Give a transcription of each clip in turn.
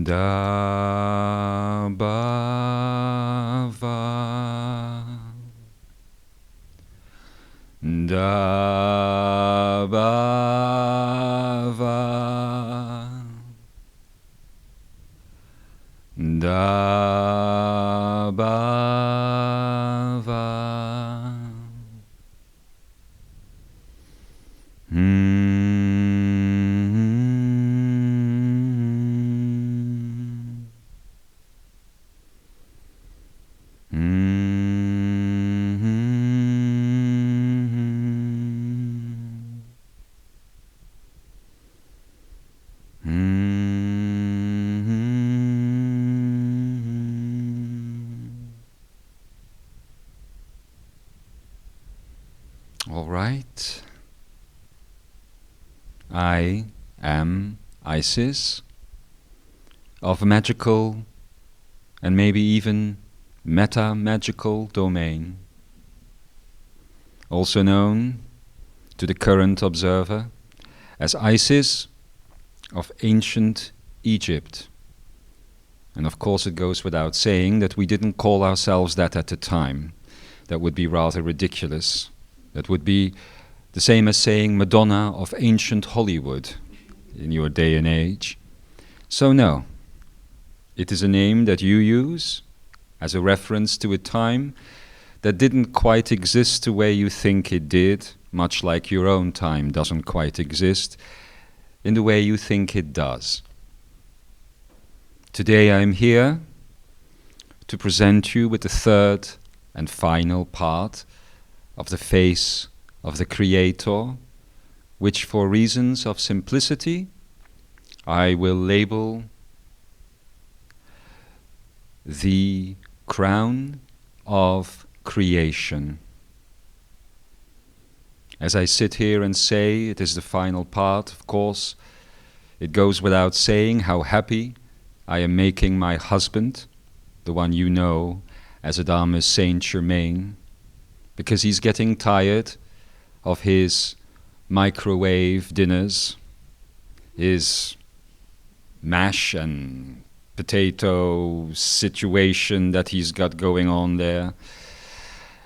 Da ba va, da ba va, da ba va. All right. I am Isis, of magical and maybe even meta-magical domain, also known to the current observer as Isis of ancient Egypt. And of course it goes without saying that we didn't call ourselves that at the time. That would be rather ridiculous. That would be the same as saying Madonna of ancient Hollywood in your day and age. So no, it is a name that you use as a reference to a time that didn't quite exist the way you think it did, much like your own time doesn't quite exist in the way you think it does. Today I am here to present you with the third and final part of the face of the Creator, which for reasons of simplicity I will label the crown of creation. As I sit here and say it is the final part, of course, it goes without saying how happy I am making my husband, the one you know as Adamus Saint Germain, because he's getting tired of his microwave dinners, his mash and potato situation that he's got going on there.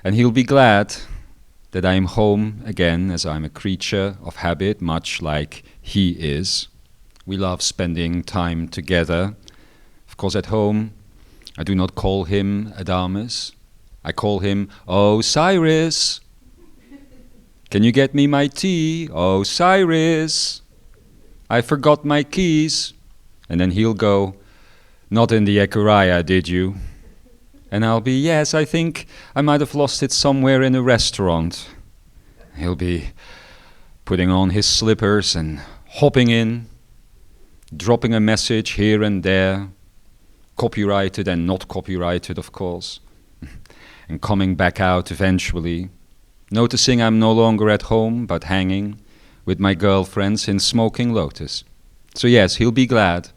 And he'll be glad that I'm home again, as I'm a creature of habit, much like he is. We love spending time together. Of course, at home, I do not call him Adamus. I call him, "Oh, Cyrus, can you get me my tea? Oh, Cyrus, I forgot my keys." And then he'll go, "Not in the Ekuria, did you?" And I'll be, "Yes, I think I might have lost it somewhere in a restaurant." He'll be putting on his slippers and hopping in, dropping a message here and there, copyrighted and not copyrighted, of course, and coming back out eventually, noticing I'm no longer at home, but hanging with my girlfriends in Smoking Lotus. So yes, he'll be glad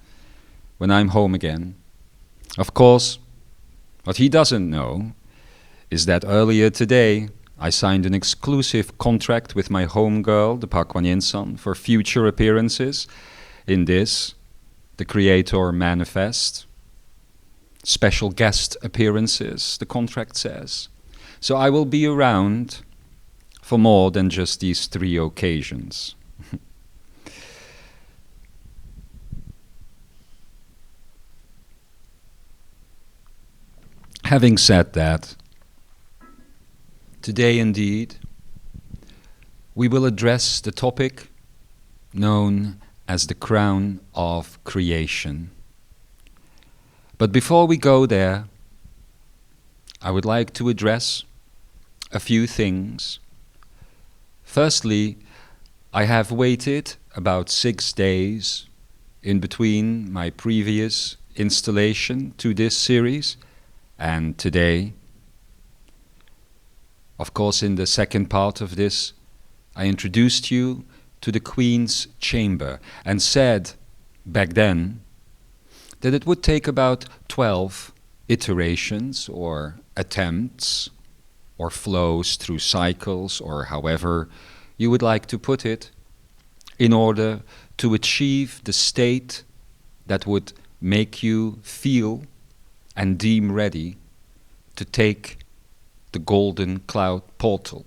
when I'm home again. Of course, what he doesn't know is that earlier today I signed an exclusive contract with my home girl, the Pakwanyensan, for future appearances in this, the Creator Manifest. Special guest appearances, the contract says. So I will be around for more than just these 3 occasions. Having said that, Today, indeed, we will address the topic known as the crown of creation. But before we go there, I would like to address a few things. Firstly, I have waited about 6 days in between my previous installation to this series and today. Of course, in the second part of this, I introduced you to the Queen's chamber and said back then that it would take about 12 iterations or attempts or flows through cycles, or however you would like to put it, in order to achieve the state that would make you feel and deem ready to take the golden cloud portal.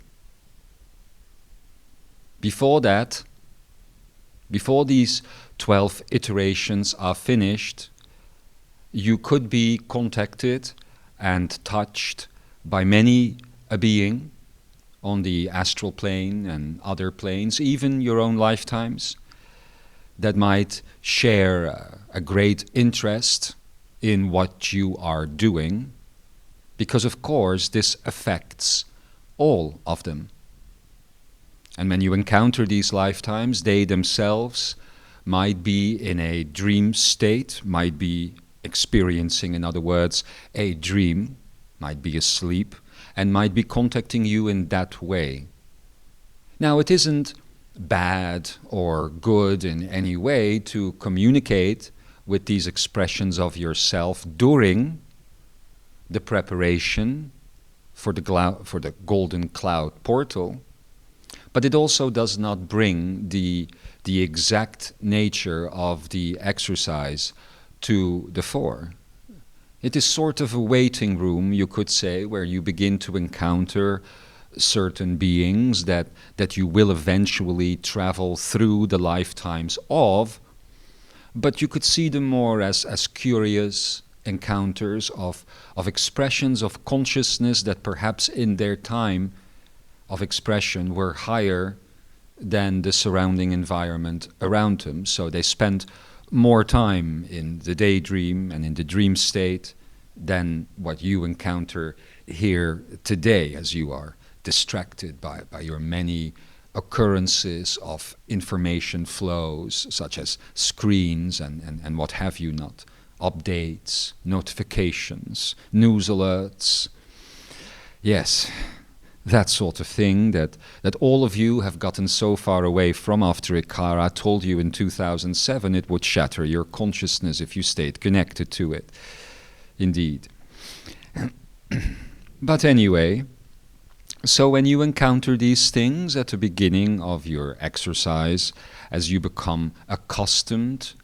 Before that, before these 12 iterations are finished, you could be contacted and touched by many a being on the astral plane and other planes, even your own lifetimes, that might share a great interest in what you are doing, because of course this affects all of them. And when you encounter these lifetimes, they themselves might be in a dream state, might be experiencing, in other words, a dream, might be asleep, and might be contacting you in that way. Now, it isn't bad or good in any way to communicate with these expressions of yourself during the preparation for the golden cloud portal, but it also does not bring the exact nature of the exercise to the fore. It is sort of a waiting room, you could say, where you begin to encounter certain beings that you will eventually travel through the lifetimes of, but you could see them more as curious encounters of expressions of consciousness that perhaps in their time of expression were higher than the surrounding environment around them. So they spent more time in the daydream and in the dream state than what you encounter here today, as you are distracted by your many occurrences of information flows, such as screens and what have you not, updates, notifications, news alerts. Yes, that sort of thing that all of you have gotten so far away from after Ikara told you in 2007 it would shatter your consciousness if you stayed connected to it. Indeed. But anyway, so when you encounter these things at the beginning of your exercise, as you become accustomed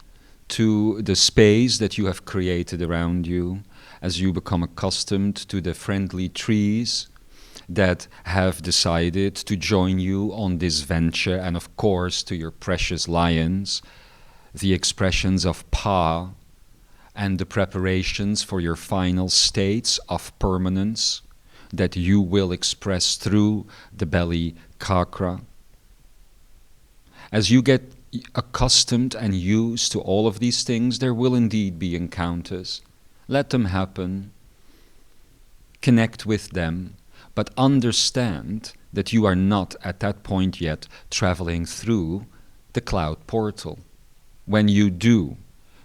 to the space that you have created around you, as you become accustomed to the friendly trees that have decided to join you on this venture, and of course to your precious lions, the expressions of Pa, and the preparations for your final states of permanence that you will express through the belly chakra. As you get accustomed and used to all of these things, there will indeed be encounters. Let them happen. Connect with them. But understand that you are not at that point yet traveling through the cloud portal. When you do,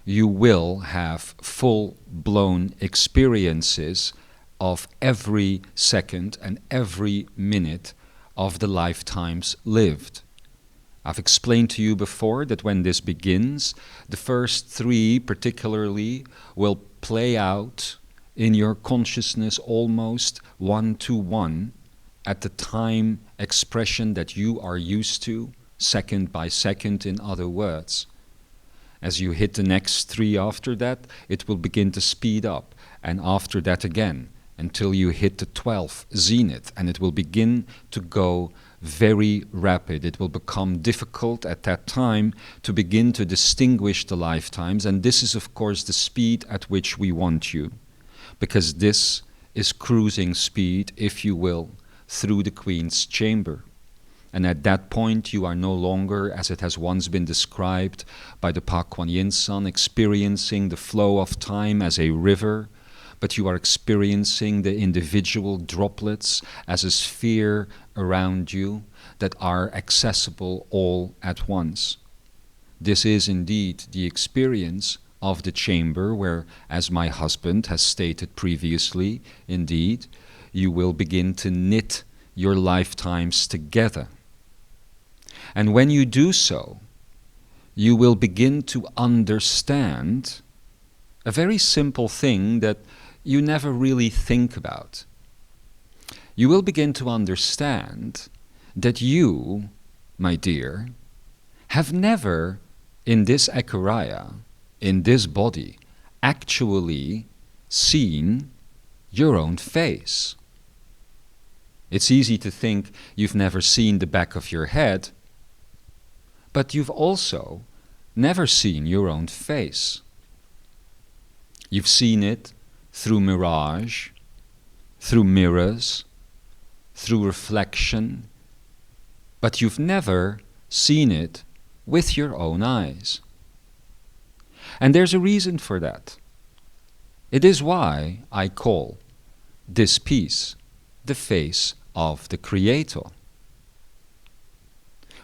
you will have full-blown experiences of every second and every minute of the lifetimes lived. I've explained to you before that when this begins, the first 3 particularly will play out in your consciousness almost one-to-one at the time expression that you are used to, second by second, in other words. As you hit the next 3 after that, it will begin to speed up, and after that again, until you hit the 12th zenith, and it will begin to go very rapid. It will become difficult at that time to begin to distinguish the lifetimes, and this is of course the speed at which we want you, because this is cruising speed, if you will, through the Queen's chamber. And at that point, you are no longer, as it has once been described by the Pa Kuan Yin San, experiencing the flow of time as a river, but you are experiencing the individual droplets as a sphere around you that are accessible all at once. This is indeed the experience of the chamber where, as my husband has stated previously, indeed, you will begin to knit your lifetimes together. And when you do so, you will begin to understand a very simple thing that you never really think about. You will begin to understand that you, my dear, have never, in this Ekaria, in this body, actually seen your own face. It's easy to think you've never seen the back of your head, but you've also never seen your own face. You've seen it through mirage, through mirrors, through reflection, but you've never seen it with your own eyes. And there's a reason for that. It is why I call this piece the face of the Creator.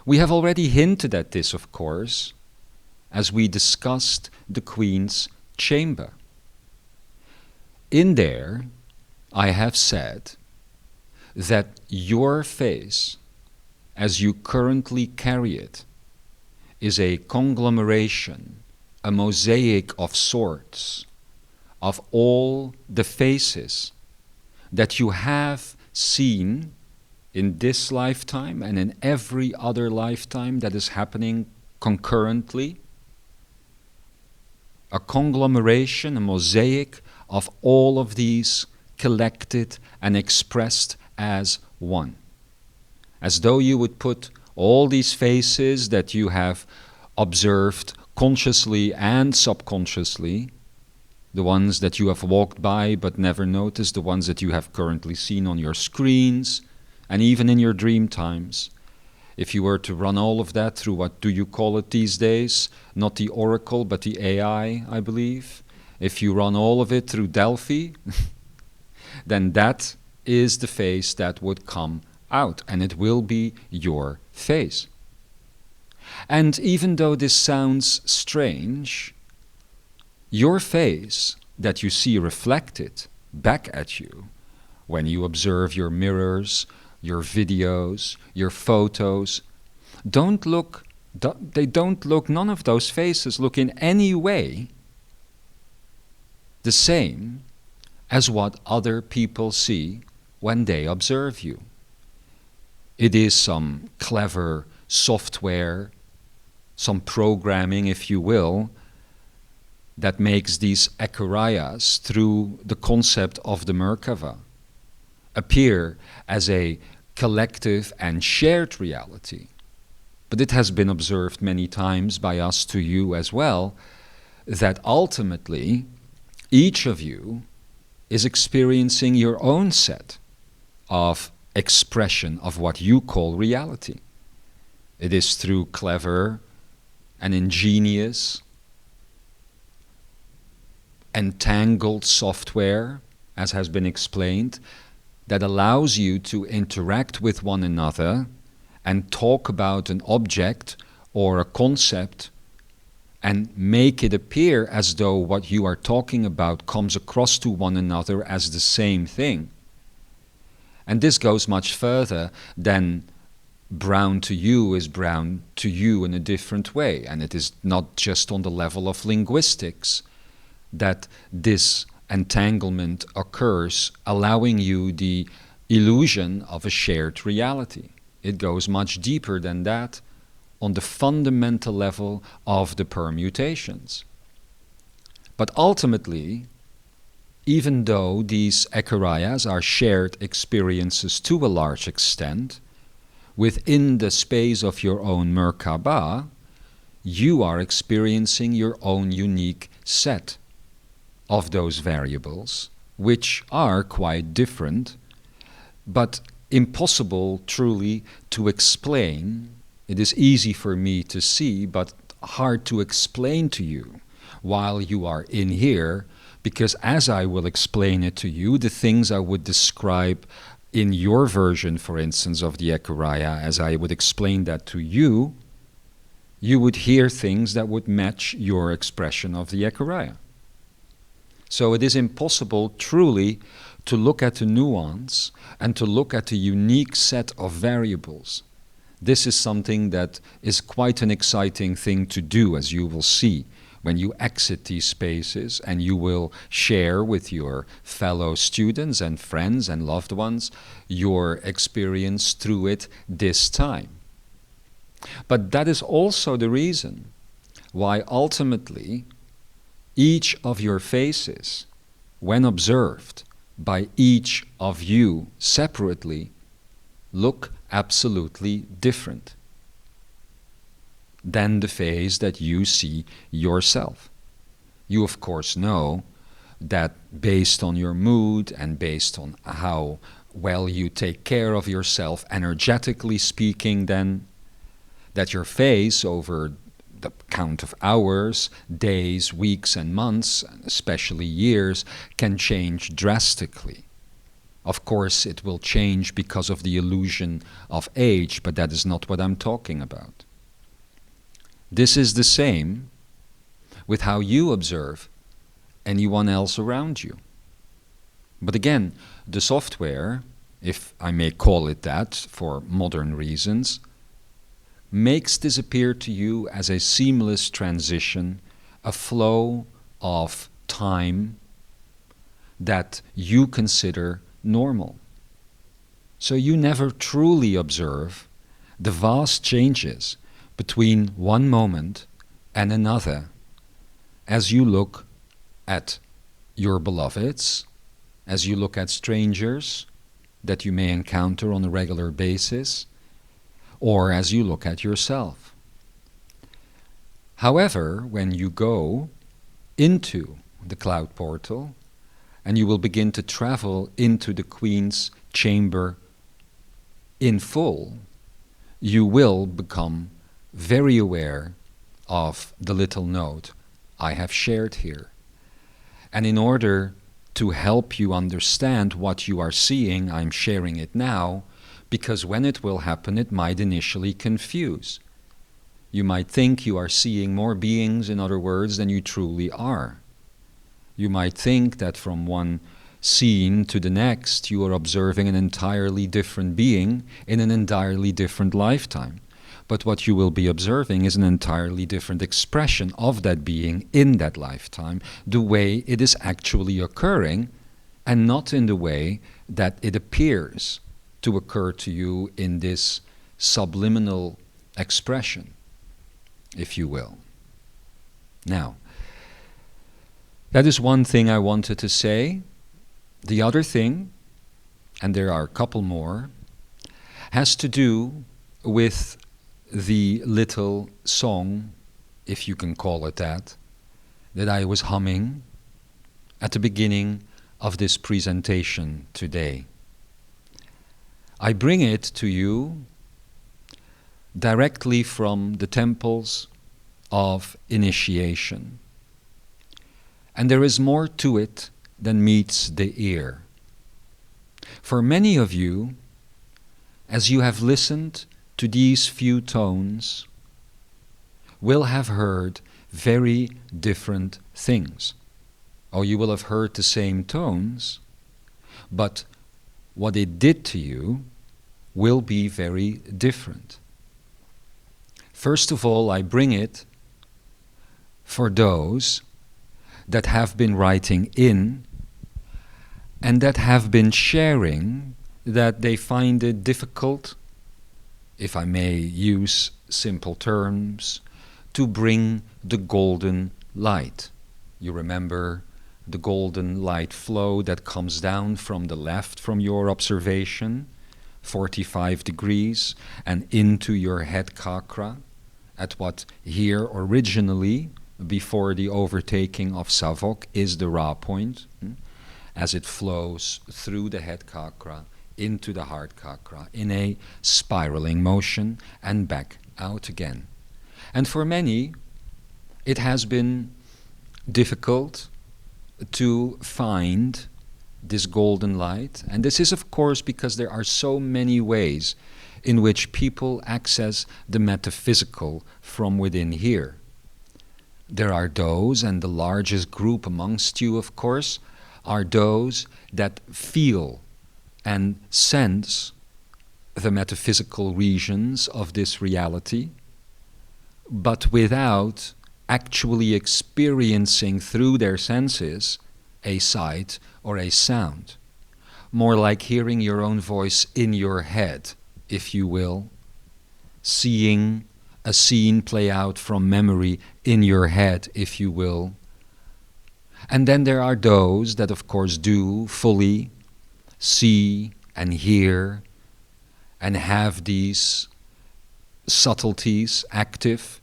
We have already hinted at this, of course, as we discussed the Queen's chamber. In there, I have said that your face, as you currently carry it, is a conglomeration, a mosaic of sorts, of all the faces that you have seen in this lifetime and in every other lifetime that is happening concurrently. A conglomeration, a mosaic of all of these collected and expressed as one. As though you would put all these faces that you have observed consciously and subconsciously, the ones that you have walked by but never noticed, the ones that you have currently seen on your screens, and even in your dream times. If you were to run all of that through, what do you call it these days? Not the Oracle, but the AI, I believe. If you run all of it through Delphi, then that is the face that would come out, and it will be your face. And even though this sounds strange, your face that you see reflected back at you when you observe your mirrors, your videos, your photos, none of those faces look in any way the same as what other people see when they observe you. It is some clever software, some programming, if you will, that makes these Ekarayas, through the concept of the Merkava, appear as a collective and shared reality. But it has been observed many times by us to you as well, that ultimately each of you is experiencing your own set of expression of what you call reality. It is through clever and ingenious, entangled software, as has been explained, that allows you to interact with one another and talk about an object or a concept and make it appear as though what you are talking about comes across to one another as the same thing. And this goes much further than brown to you is brown to you in a different way. And it is not just on the level of linguistics that this entanglement occurs, allowing you the illusion of a shared reality. It goes much deeper than that on the fundamental level of the permutations. But ultimately, even though these Ekarayas are shared experiences to a large extent, within the space of your own Merkaba, you are experiencing your own unique set of those variables, which are quite different, but impossible truly to explain. It is easy for me to see, but hard to explain to you while you are in here, because as I will explain it to you, the things I would describe in your version, for instance, of the Echuraya, as I would explain that to you, you would hear things that would match your expression of the Echuraya. So it is impossible truly to look at the nuance and to look at the unique set of variables. This is something that is quite an exciting thing to do, as you will see when you exit these spaces and you will share with your fellow students and friends and loved ones your experience through it this time. But that is also the reason why ultimately each of your faces, when observed by each of you separately, look absolutely different than the face that you see yourself. You of course know that based on your mood and based on how well you take care of yourself, energetically speaking, then that your face over the count of hours, days, weeks and months, especially years, can change drastically. Of course, it will change because of the illusion of age, but that is not what I'm talking about. This is the same with how you observe anyone else around you. But again, the software, if I may call it that for modern reasons, makes this appear to you as a seamless transition, a flow of time that you consider normal. So you never truly observe the vast changes between one moment and another as you look at your beloveds, as you look at strangers that you may encounter on a regular basis, or as you look at yourself. However, when you go into the cloud portal and you will begin to travel into the Queen's chamber in full, you will become very aware of the little note I have shared here. And in order to help you understand what you are seeing, I'm sharing it now, because when it will happen, it might initially confuse. You might think you are seeing more beings, in other words, than you truly are. You might think that from one scene to the next, you are observing an entirely different being in an entirely different lifetime. But what you will be observing is an entirely different expression of that being in that lifetime, the way it is actually occurring, and not in the way that it appears to occur to you in this subliminal expression, if you will. Now, that is one thing I wanted to say. The other thing, and there are a couple more, has to do with the little song, if you can call it that I was humming at the beginning of this presentation today. I bring it to you directly from the temples of initiation. And there is more to it than meets the ear. For many of you, as you have listened to these few tones, will have heard very different things. Or you will have heard the same tones, but what it did to you will be very different. First of all, I bring it for those that have been writing in and that have been sharing that they find it difficult, if I may use simple terms, to bring the golden light. You remember the golden light flow that comes down from the left from your observation, 45 degrees, and into your head chakra, at what here originally, before the overtaking of Savok, is the Ra point, as it flows through the head chakra into the heart chakra in a spiraling motion and back out again. And for many, it has been difficult to find this golden light. And this is, of course, because there are so many ways in which people access the metaphysical from within here. There are those, and the largest group amongst you, of course, are those that feel and sense the metaphysical regions of this reality, but without actually experiencing through their senses a sight or a sound. More like hearing your own voice in your head, if you will, seeing a scene play out from memory in your head, if you will. And then there are those that, of course, do fully see and hear and have these subtleties active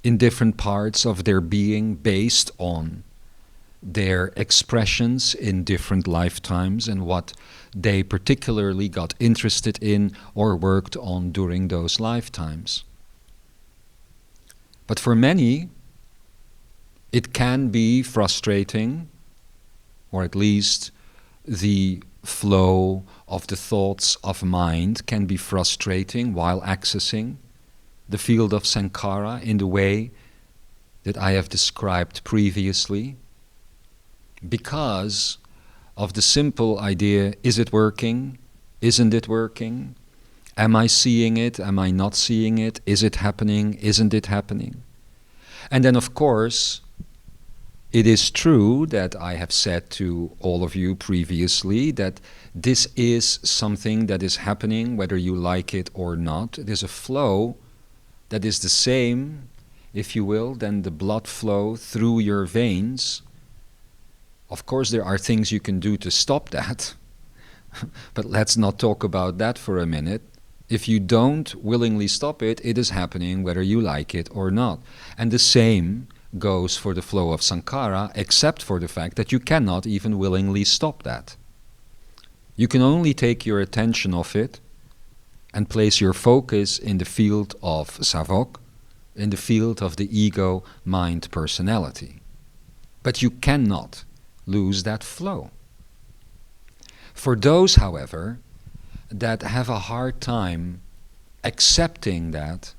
in different parts of their being based on their expressions in different lifetimes and what they particularly got interested in or worked on during those lifetimes. But for many, it can be frustrating, or at least the flow of the thoughts of mind can be frustrating while accessing the field of Sankara in the way that I have described previously, because of the simple idea, is it working? Isn't it working? Am I seeing it? Am I not seeing it? Is it happening? Isn't it happening? And then, of course, it is true that I have said to all of you previously that this is something that is happening whether you like it or not. It is a flow that is the same, if you will, than the blood flow through your veins. Of course, there are things you can do to stop that, but let's not talk about that for a minute. If you don't willingly stop it, it is happening whether you like it or not. And the same goes for the flow of Sankara, except for the fact that you cannot even willingly stop that. You can only take your attention off it and place your focus in the field of Savok, in the field of the ego, mind, personality. But you cannot lose that flow. For those, however, that have a hard time accepting that,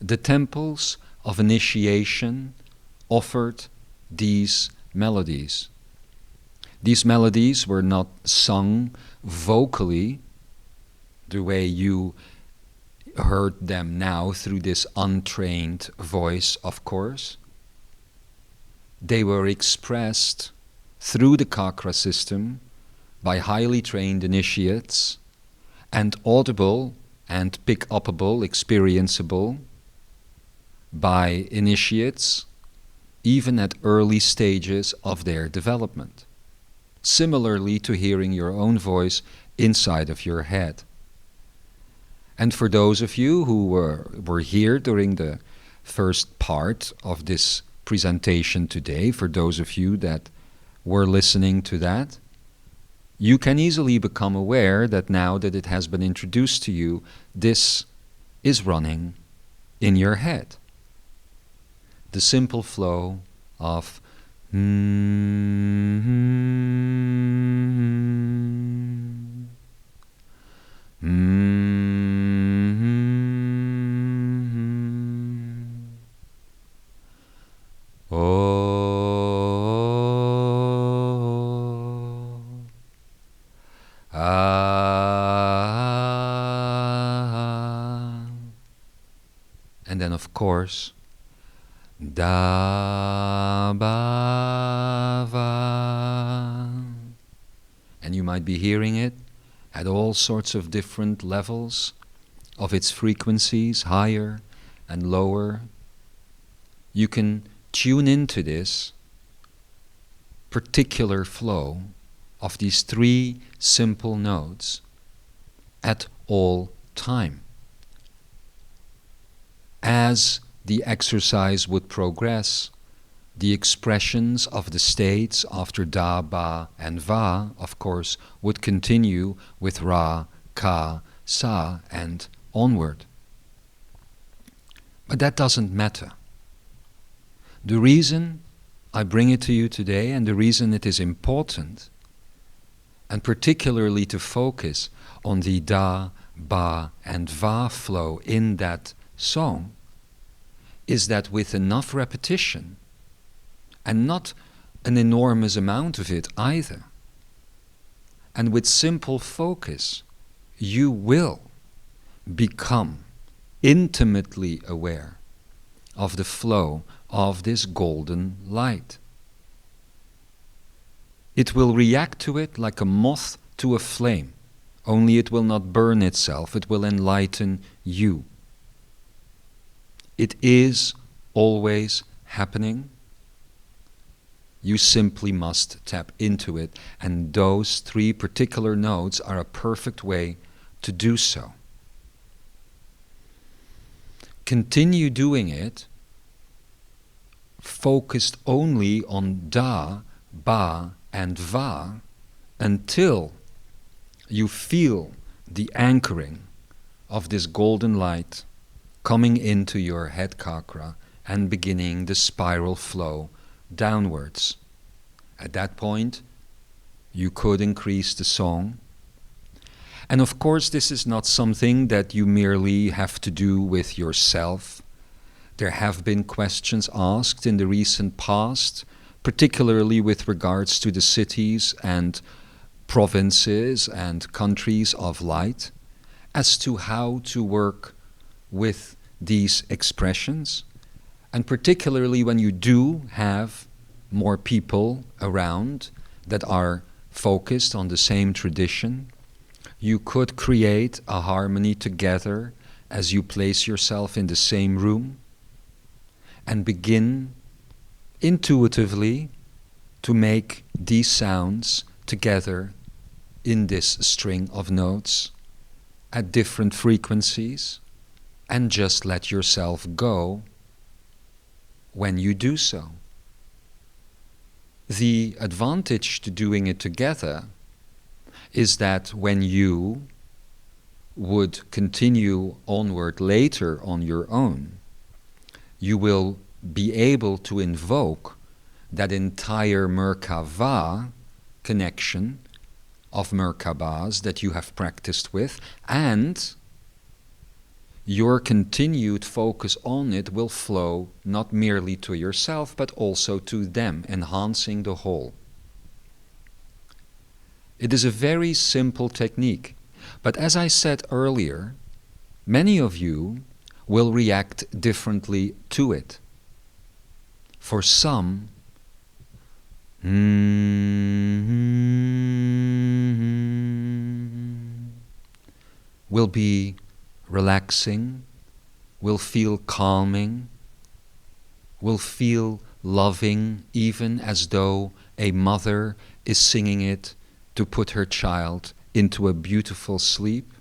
the temples of initiation offered these melodies. These melodies were not sung vocally the way you heard them now through this untrained voice, of course. They were expressed through the chakra system by highly trained initiates, and audible and pick-upable, experienceable by initiates even at early stages of their development, similarly to hearing your own voice inside of your head. And for those of you who were here during the first part of this presentation today, for those of you that were listening to that, you can easily become aware that now that it has been introduced to you, this is running in your head. The simple flow of and then, of course, da ba va. And you might be hearing it at all sorts of different levels of its frequencies, higher and lower. You can tune into this particular flow of these three simple notes at all time. As the exercise would progress, The expressions of the states after da, ba, and va, of course, would continue with ra, ka, sa, and onward. But that doesn't matter. The reason I bring it to you today, and the reason it is important, and particularly to focus on the da, ba, and va flow in that song, is that with enough repetition, and not an enormous amount of it either, and with simple focus, you will become intimately aware of the flow of this golden light. It will react to it like a moth to a flame, only it will not burn itself, it will enlighten you. It is always happening. You simply must tap into it, and those 3 particular notes are a perfect way to do so. Continue doing it, focused only on da, ba, and va, until you feel the anchoring of this golden light coming into your head chakra and beginning the spiral flow downwards. At that point, you could increase the song. And of course, this is not something that you merely have to do with yourself. There have been questions asked in the recent past, particularly with regards to the cities and provinces and countries of light, as to how to work with these expressions. And particularly when you do have more people around that are focused on the same tradition, you could create a harmony together as you place yourself in the same room and begin intuitively to make these sounds together in this string of notes at different frequencies, and just let yourself go when you do so. The advantage to doing it together is that when you would continue onward later on your own, you will be able to invoke that entire Merkava connection of Merkabas that you have practiced with, and your continued focus on it will flow not merely to yourself but also to them, enhancing the whole. It is a very simple technique, but as I said earlier, many of you will react differently to it. For some, will be relaxing, will feel calming, will feel loving, even as though a mother is singing it to put her child into a beautiful sleep.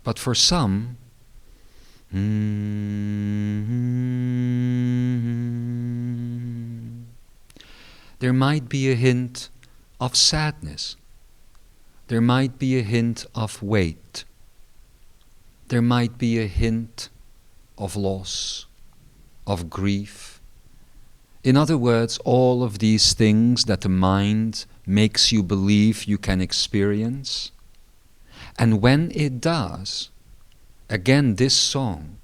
But for some, there might be a hint of sadness. There might be a hint of weight. There might be a hint of loss, of grief. In other words, all of these things that the mind makes you believe you can experience. And when it does, again, this song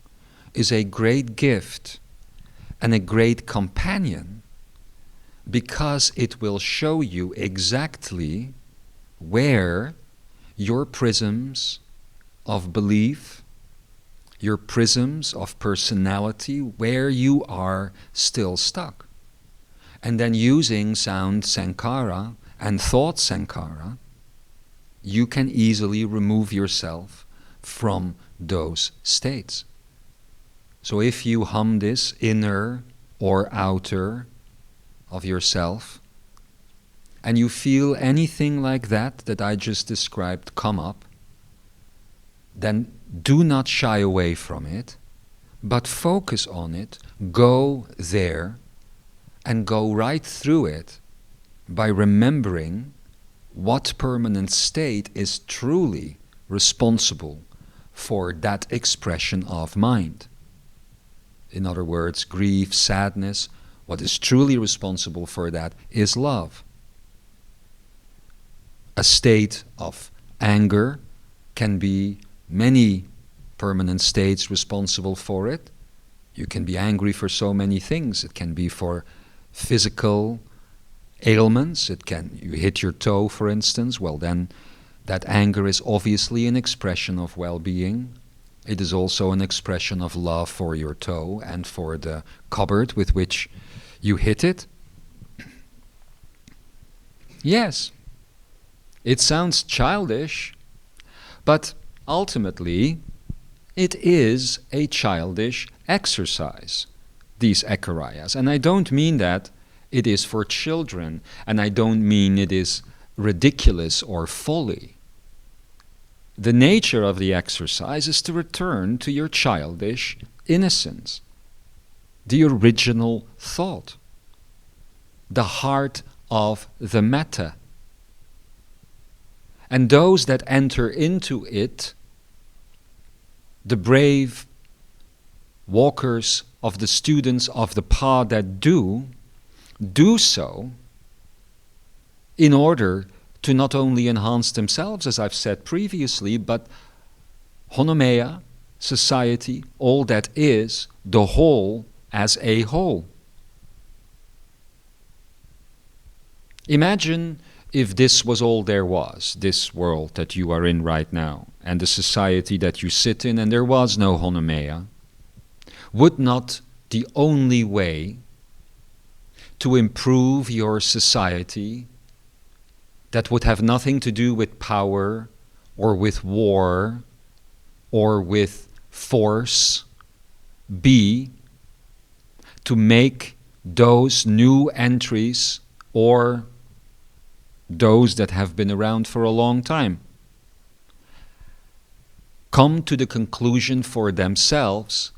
is a great gift and a great companion, because it will show you exactly where your prisms of belief, your prisms of personality, where you are still stuck. And then using sound sankara and thought sankara, you can easily remove yourself from those states. So if you hum this inner or outer of yourself, and you feel anything like that I just described come up, then do not shy away from it, but focus on it, go there, and go right through it by remembering what permanent state is truly responsible for that expression of mind. In other words, grief, sadness, what is truly responsible for that is love. A state of anger can be many permanent states responsible for it. You can be angry for so many things. It can be for physical ailments. You hit your toe, for instance. Well, then that anger is obviously an expression of well-being. It is also an expression of love for your toe and for the cupboard with which you hit it. Yes, it sounds childish, but ultimately it is a childish exercise, these echarias. And I don't mean that it is for children, and I don't mean it is ridiculous or folly. The nature of the exercise is to return to your childish innocence, the original thought, the heart of the matter. And those that enter into it, the brave walkers of the students of the path that do so in order to not only enhance themselves, as I've said previously, but honomeia, society, all that is, the whole as a whole. Imagine if this was all there was, this world that you are in right now, and the society that you sit in, and there was no honomeia. Would not the only way to improve your society, that would have nothing to do with power or with war or with force, be to make those new entries or those that have been around for a long time come to the conclusion for themselves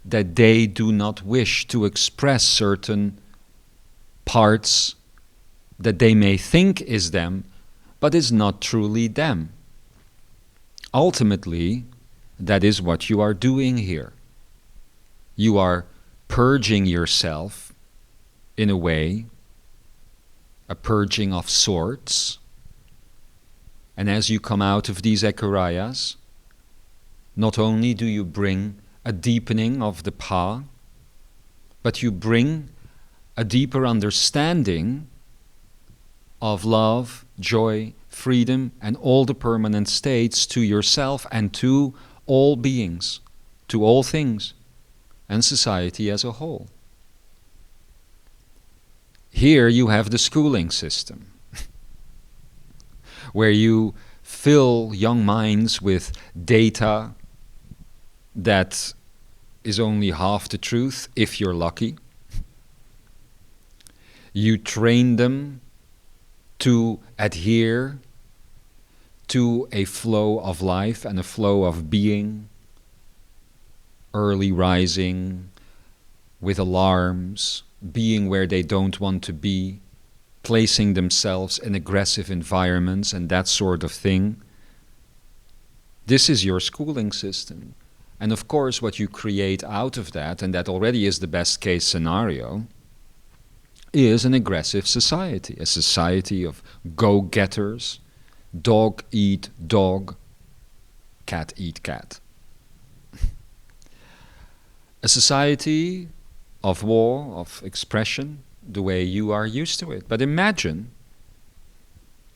that they do not wish to express certain parts that they may think is them, but is not truly them. Ultimately, that is what you are doing here. You are purging yourself in a way, a purging of sorts, and as you come out of these echarias, not only do you bring a deepening of the pa, but you bring a deeper understanding of love, joy, freedom, and all the permanent states to yourself and to all beings, to all things, and society as a whole. Here you have the schooling system, where you fill young minds with data that is only half the truth, if you're lucky. You train them to adhere to a flow of life and a flow of being, early rising, with alarms, being where they don't want to be, placing themselves in aggressive environments and that sort of thing. This is your schooling system. And of course what you create out of that, and that already is the best case scenario, is an aggressive society, a society of go-getters, dog eat dog, cat eat cat. A society of war, of expression, the way you are used to it. But imagine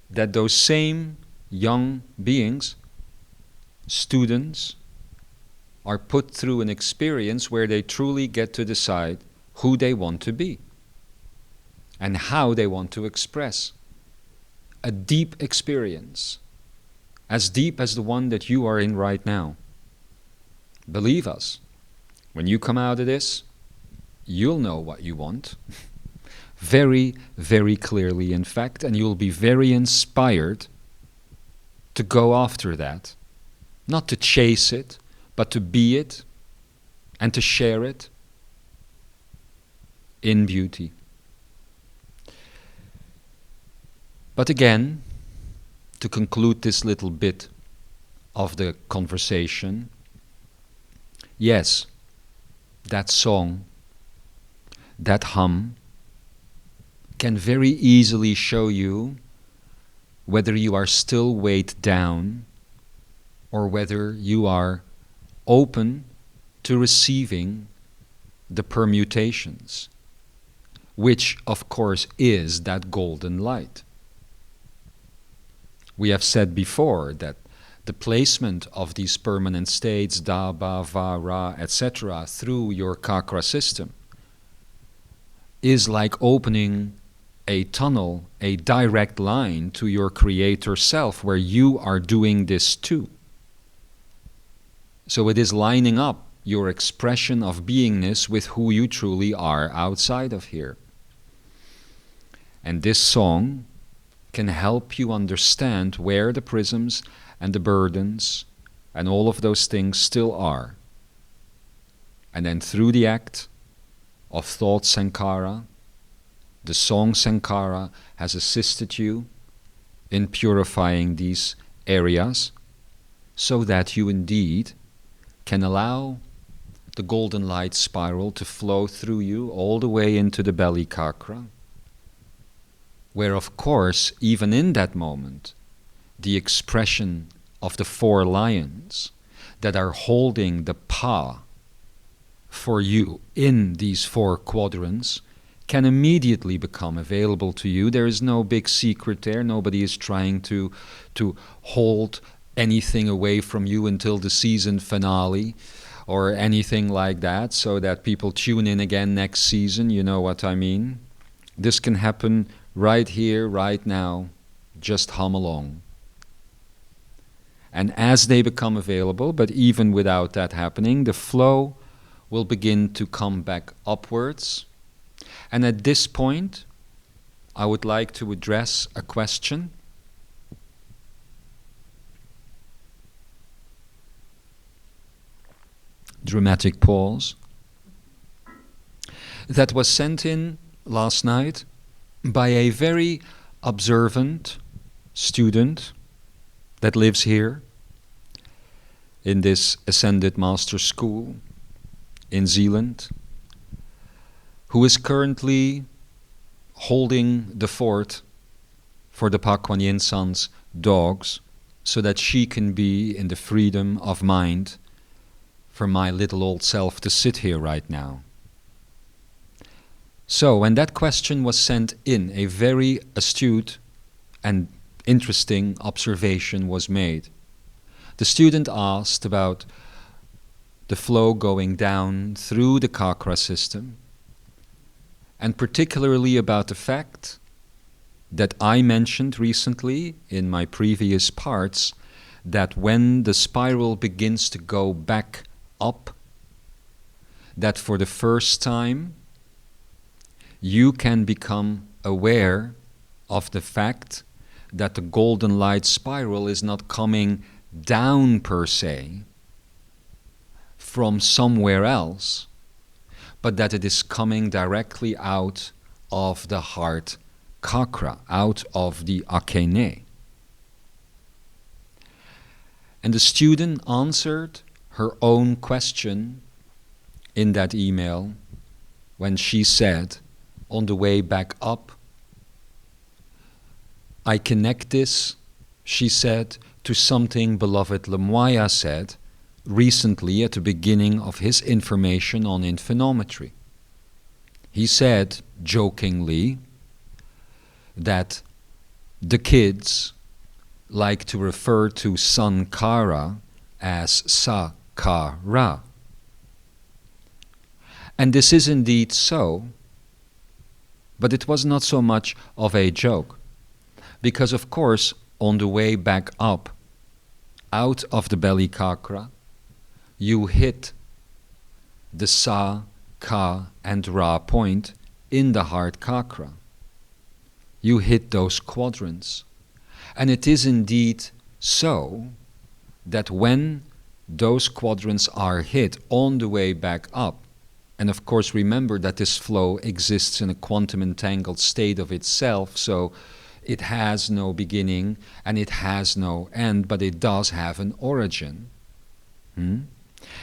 that those same young beings, students, are put through an experience where they truly get to decide who they want to be and how they want to express. A deep experience, as deep as the one that you are in right now. Believe us, when you come out of this, you'll know what you want. Very, very clearly, in fact, and you'll be very inspired to go after that. Not to chase it, but to be it and to share it. in beauty. But again, to conclude this little bit of the conversation, yes, that song, that hum, can very easily show you whether you are still weighed down or whether you are open to receiving the permutations, which of course is that golden light. We have said before that the placement of these permanent states, da, ba, va, ra, etc., through your chakra system is like opening a tunnel, a direct line to your creator self, where you are doing this too. So it is lining up your expression of beingness with who you truly are outside of here. And this song can help you understand where the prisms and the burdens and all of those things still are. And then through the act of thought sankhara, the song sankhara has assisted you in purifying these areas so that you indeed can allow the golden light spiral to flow through you all the way into the belly chakra, where of course, even in that moment, the expression of the 4 lions that are holding the pa for you in these 4 quadrants can immediately become available to you. There is no big secret there. Nobody is trying to hold anything away from you until the season finale or anything like that, so that people tune in again next season. You know what I mean? This can happen right here, right now. Just hum along. And as they become available, but even without that happening, the flow will begin to come back upwards. And at this point, I would like to address a question. Dramatic pause. That was sent in last night by a very observant student that lives here in this Ascended Master School in Zeeland, who is currently holding the fort for the Pa Kuan Yin San's dogs so that she can be in the freedom of mind for my little old self to sit here right now. So when that question was sent in, a very astute and interesting observation was made. The student asked about the flow going down through the chakra system, and particularly about the fact that I mentioned recently in my previous parts that when the spiral begins to go back up, that for the first time you can become aware of the fact that the golden light spiral is not coming down per se from somewhere else, but that it is coming directly out of the heart chakra, out of the akene. And the student answered her own question in that email when she said, on the way back up, I connect this, she said, to something beloved Lemoya said recently at the beginning of his information on infinometry. He said, jokingly, that the kids like to refer to Sankara as Sakara. And this is indeed so, but it was not so much of a joke, because of course on the way back up, out of the belly chakra, you hit the Sa, Ka and Ra point in the heart chakra. You hit those quadrants. And it is indeed so that when those quadrants are hit on the way back up, And of course, remember that this flow exists in a quantum entangled state of itself, so it has no beginning and it has no end, but it does have an origin.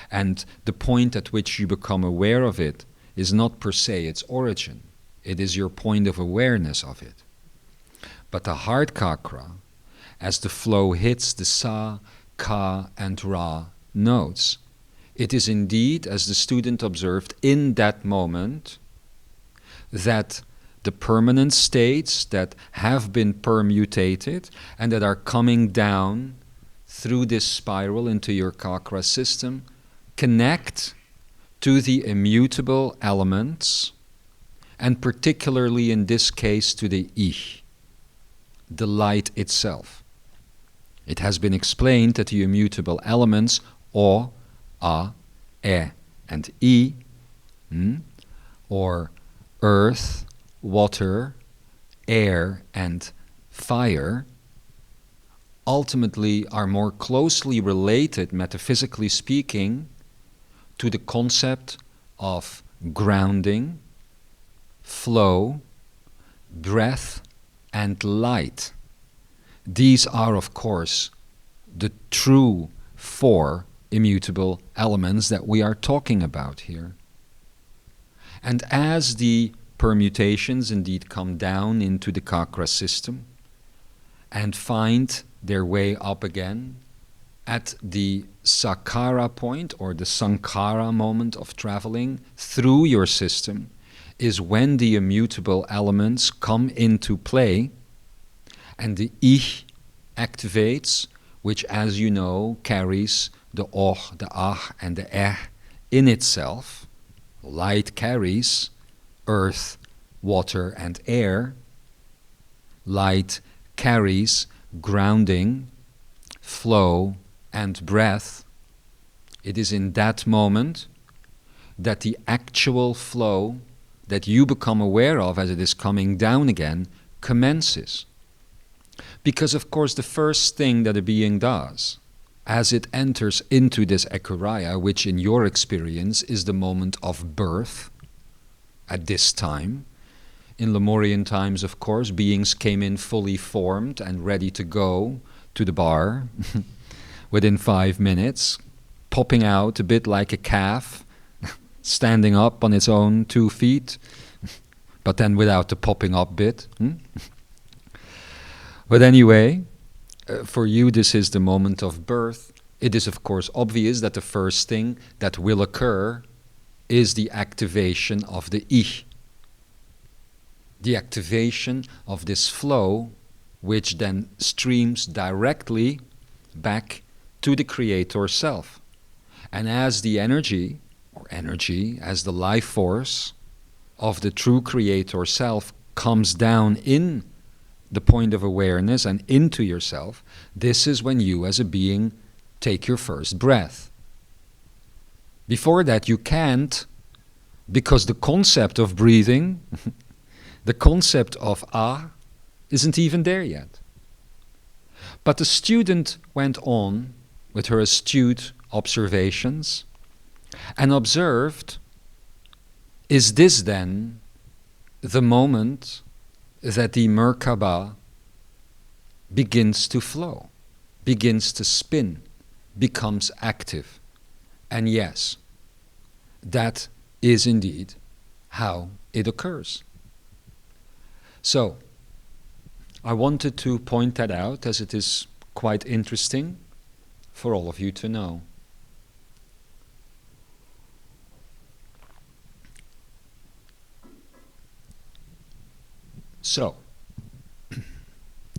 And the point at which you become aware of it is not per se its origin. It is your point of awareness of it. But the heart chakra, as the flow hits the Sa, Ka, and Ra notes, it is indeed, as the student observed, in that moment that the permanent states that have been permutated and that are coming down through this spiral into your chakra system connect to the immutable elements, and particularly in this case to the Ich, the light itself. It has been explained that the immutable elements, O, A, E, and I, or earth, water, air, and fire, ultimately are more closely related, metaphysically speaking, to the concept of grounding, flow, breath, and light. These are, of course, the true four immutable elements that we are talking about here. And as the permutations indeed come down into the chakra system and find their way up again at the sakara point, or the sankhara moment of traveling through your system, is when the immutable elements come into play and the Ich activates, which, as you know, carries the Och, the Ach, and the Eh in itself. Light carries earth, water, and air. Light carries grounding, flow, and breath. It is in that moment that the actual flow that you become aware of as it is coming down again commences. Because, of course, the first thing that a being does as it enters into this Ekuraya, which in your experience is the moment of birth at this time. In Lemurian times, of course, beings came in fully formed and ready to go to the bar within 5 minutes, popping out a bit like a calf, standing up on its own 2 feet, but then without the popping up bit. But anyway, for you this is the moment of birth. It is of course obvious that the first thing that will occur is the activation of the Ich. The activation of this flow, which then streams directly back to the Creator self. And as the energy, as the life force of the true Creator self comes down in the point of awareness and into yourself, this is when you as a being take your first breath. Before that you can't, because the concept of breathing, the concept of isn't even there yet. But the student went on with her astute observations and observed, is this then the moment that the Merkaba begins to flow, begins to spin, becomes active? And yes, that is indeed how it occurs. So, I wanted to point that out as it is quite interesting for all of you to know. So,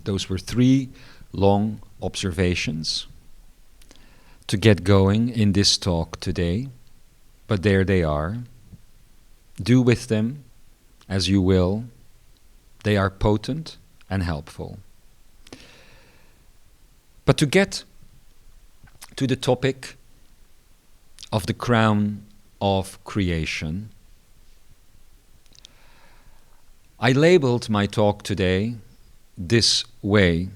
those were 3 long observations to get going in this talk today, but there they are. Do with them as you will. They are potent and helpful. But to get to the topic of the crown of creation, I labeled my talk today this way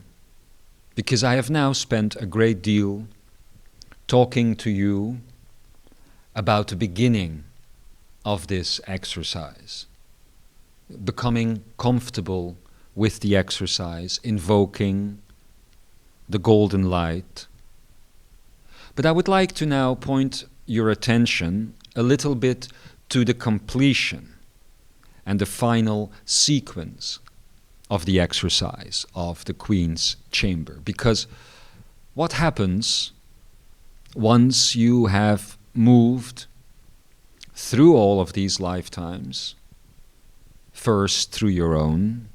because I have now spent a great deal talking to you about the beginning of this exercise, becoming comfortable with the exercise, invoking the golden light. But I would like to now point your attention a little bit to the completion and the final sequence of the exercise of the Queen's Chamber. Because what happens once you have moved through all of these lifetimes, first through your own,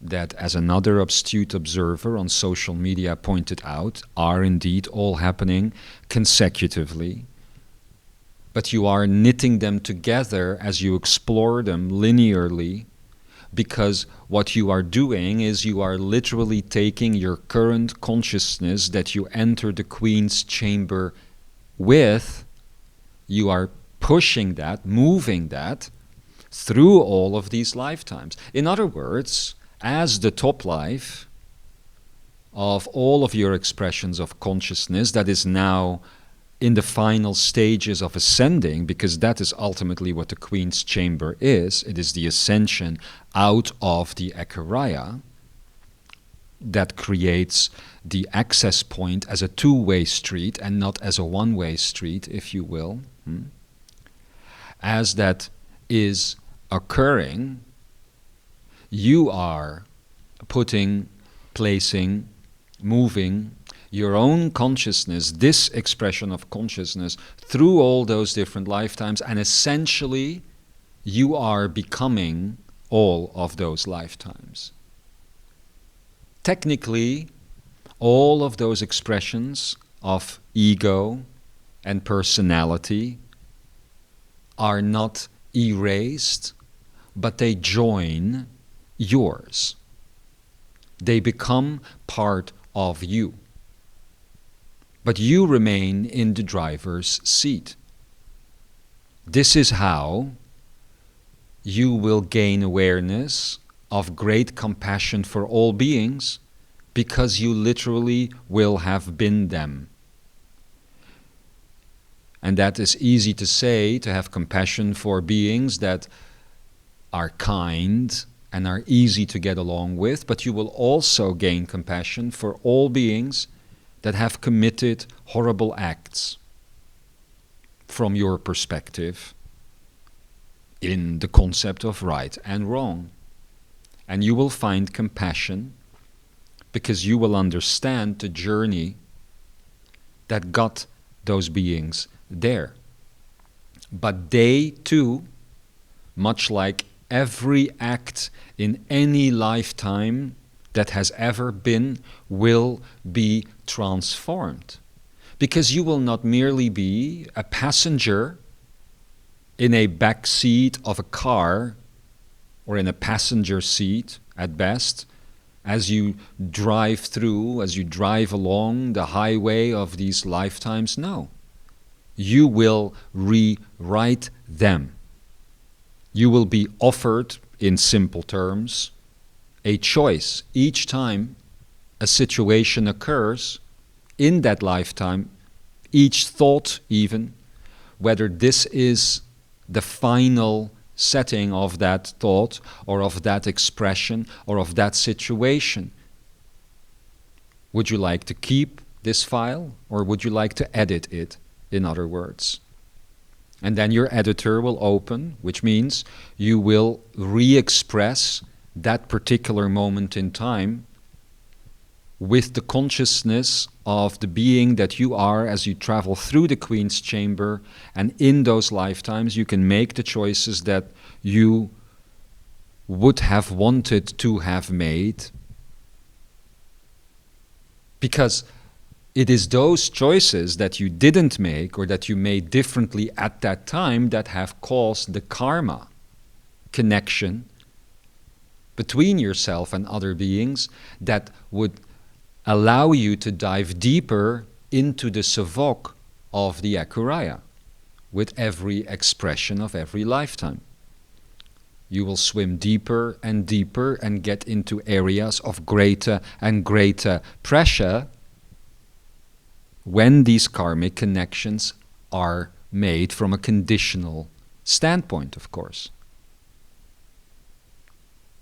that, as another astute observer on social media pointed out, are indeed all happening consecutively, but you are knitting them together as you explore them linearly, because what you are doing is you are literally taking your current consciousness that you enter the Queen's Chamber with, you are pushing that, moving that through all of these lifetimes. In other words, as the top life of all of your expressions of consciousness that is now in the final stages of ascending, because that is ultimately what the Queen's Chamber is. It is the ascension out of the Echariah that creates the access point as a two-way street and not as a one-way street, if you will. As that is occurring, you are putting, placing, moving your own consciousness, this expression of consciousness, through all those different lifetimes, and essentially you are becoming all of those lifetimes. Technically, all of those expressions of ego and personality are not erased, but they join yours. They become part of you. But you remain in the driver's seat. This is how you will gain awareness of great compassion for all beings, because you literally will have been them. And that is easy to say, to have compassion for beings that are kind and are easy to get along with, but you will also gain compassion for all beings that have committed horrible acts from your perspective in the concept of right and wrong. And you will find compassion because you will understand the journey that got those beings there. But they too, much like every act in any lifetime that has ever been, will be transformed. Because you will not merely be a passenger in a back seat of a car or in a passenger seat at best, as you drive through, as you drive along the highway of these lifetimes. No. You will rewrite them. You will be offered, in simple terms, a choice. Each time a situation occurs in that lifetime, each thought even, whether this is the final setting of that thought or of that expression or of that situation. Would you like to keep this file or would you like to edit it, in other words? And then your editor will open, which means you will re-express that particular moment in time with the consciousness of the being that you are as you travel through the Queen's Chamber, and in those lifetimes you can make the choices that you would have wanted to have made, because it is those choices that you didn't make or that you made differently at that time that have caused the karma connection between yourself and other beings that would allow you to dive deeper into the savok of the Echariah with every expression of every lifetime. You will swim deeper and deeper and get into areas of greater and greater pressure when these karmic connections are made from a conditional standpoint, of course.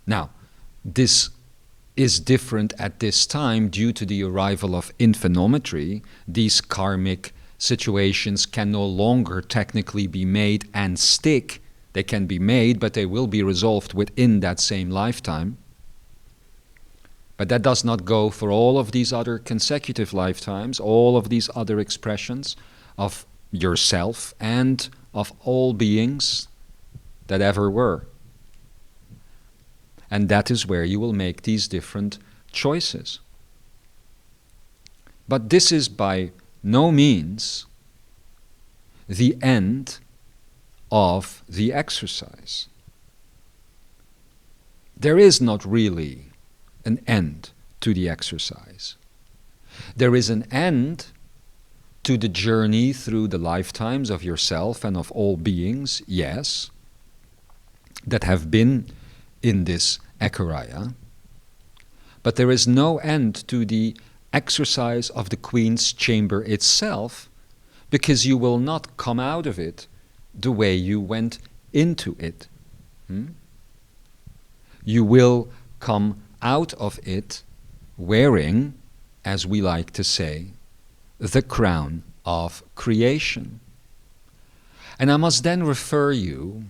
Now, this is different at this time due to the arrival of infinometry. These karmic situations can no longer technically be made and stick. They can be made, but they will be resolved within that same lifetime. But that does not go for all of these other consecutive lifetimes, all of these other expressions of yourself and of all beings that ever were. And that is where you will make these different choices. But this is by no means the end of the exercise. There is not really an end to the exercise. There is an end to the journey through the lifetimes of yourself and of all beings, yes, that have been in this Echariah, but there is no end to the exercise of the Queen's chamber itself, because you will not come out of it the way you went into it. You will come out of it wearing, as we like to say, the crown of creation. And I must then refer you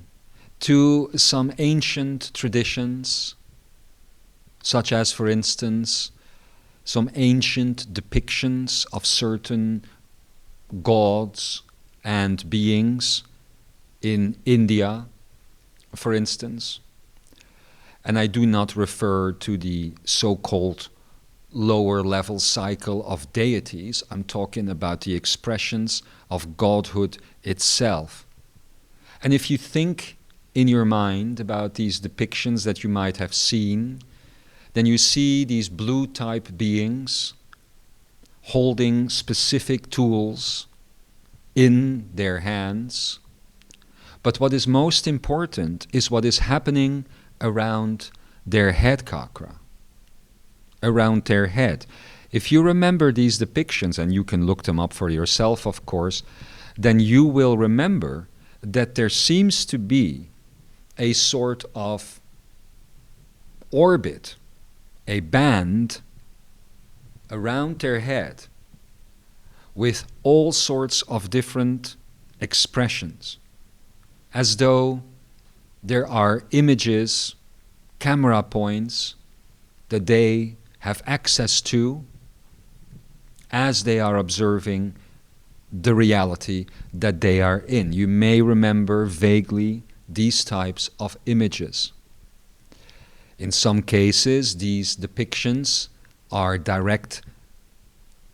to some ancient traditions, such as, for instance, some ancient depictions of certain gods and beings in India, for instance. And I do not refer to the so-called lower level cycle of deities. I'm talking about the expressions of godhood itself. And if you think in your mind about these depictions that you might have seen, then you see these blue type beings holding specific tools in their hands. But what is most important is what is happening around their head chakra, around their head. If you remember these depictions, and you can look them up for yourself, of course, then you will remember that there seems to be a sort of orbit, a band around their head with all sorts of different expressions, as though there are images, camera points that they have access to as they are observing the reality that they are in. You may remember vaguely these types of images. In some cases, these depictions are direct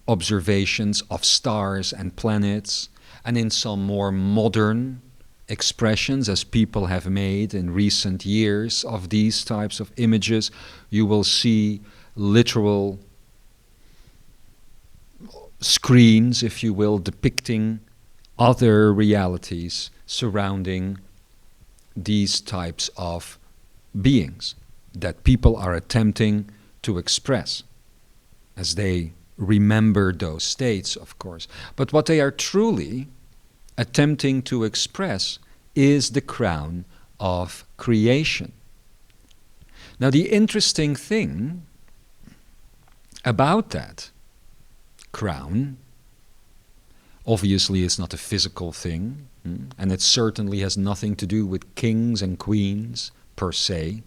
observations of stars and planets, and in some more modern expressions, as people have made in recent years of these types of images, you will see literal screens, if you will, depicting other realities surrounding these types of beings that people are attempting to express as they remember those states, of course. But what they are truly attempting to express is the crown of creation. Now, the interesting thing about that crown, obviously, is not a physical thing, and it certainly has nothing to do with kings and queens per se,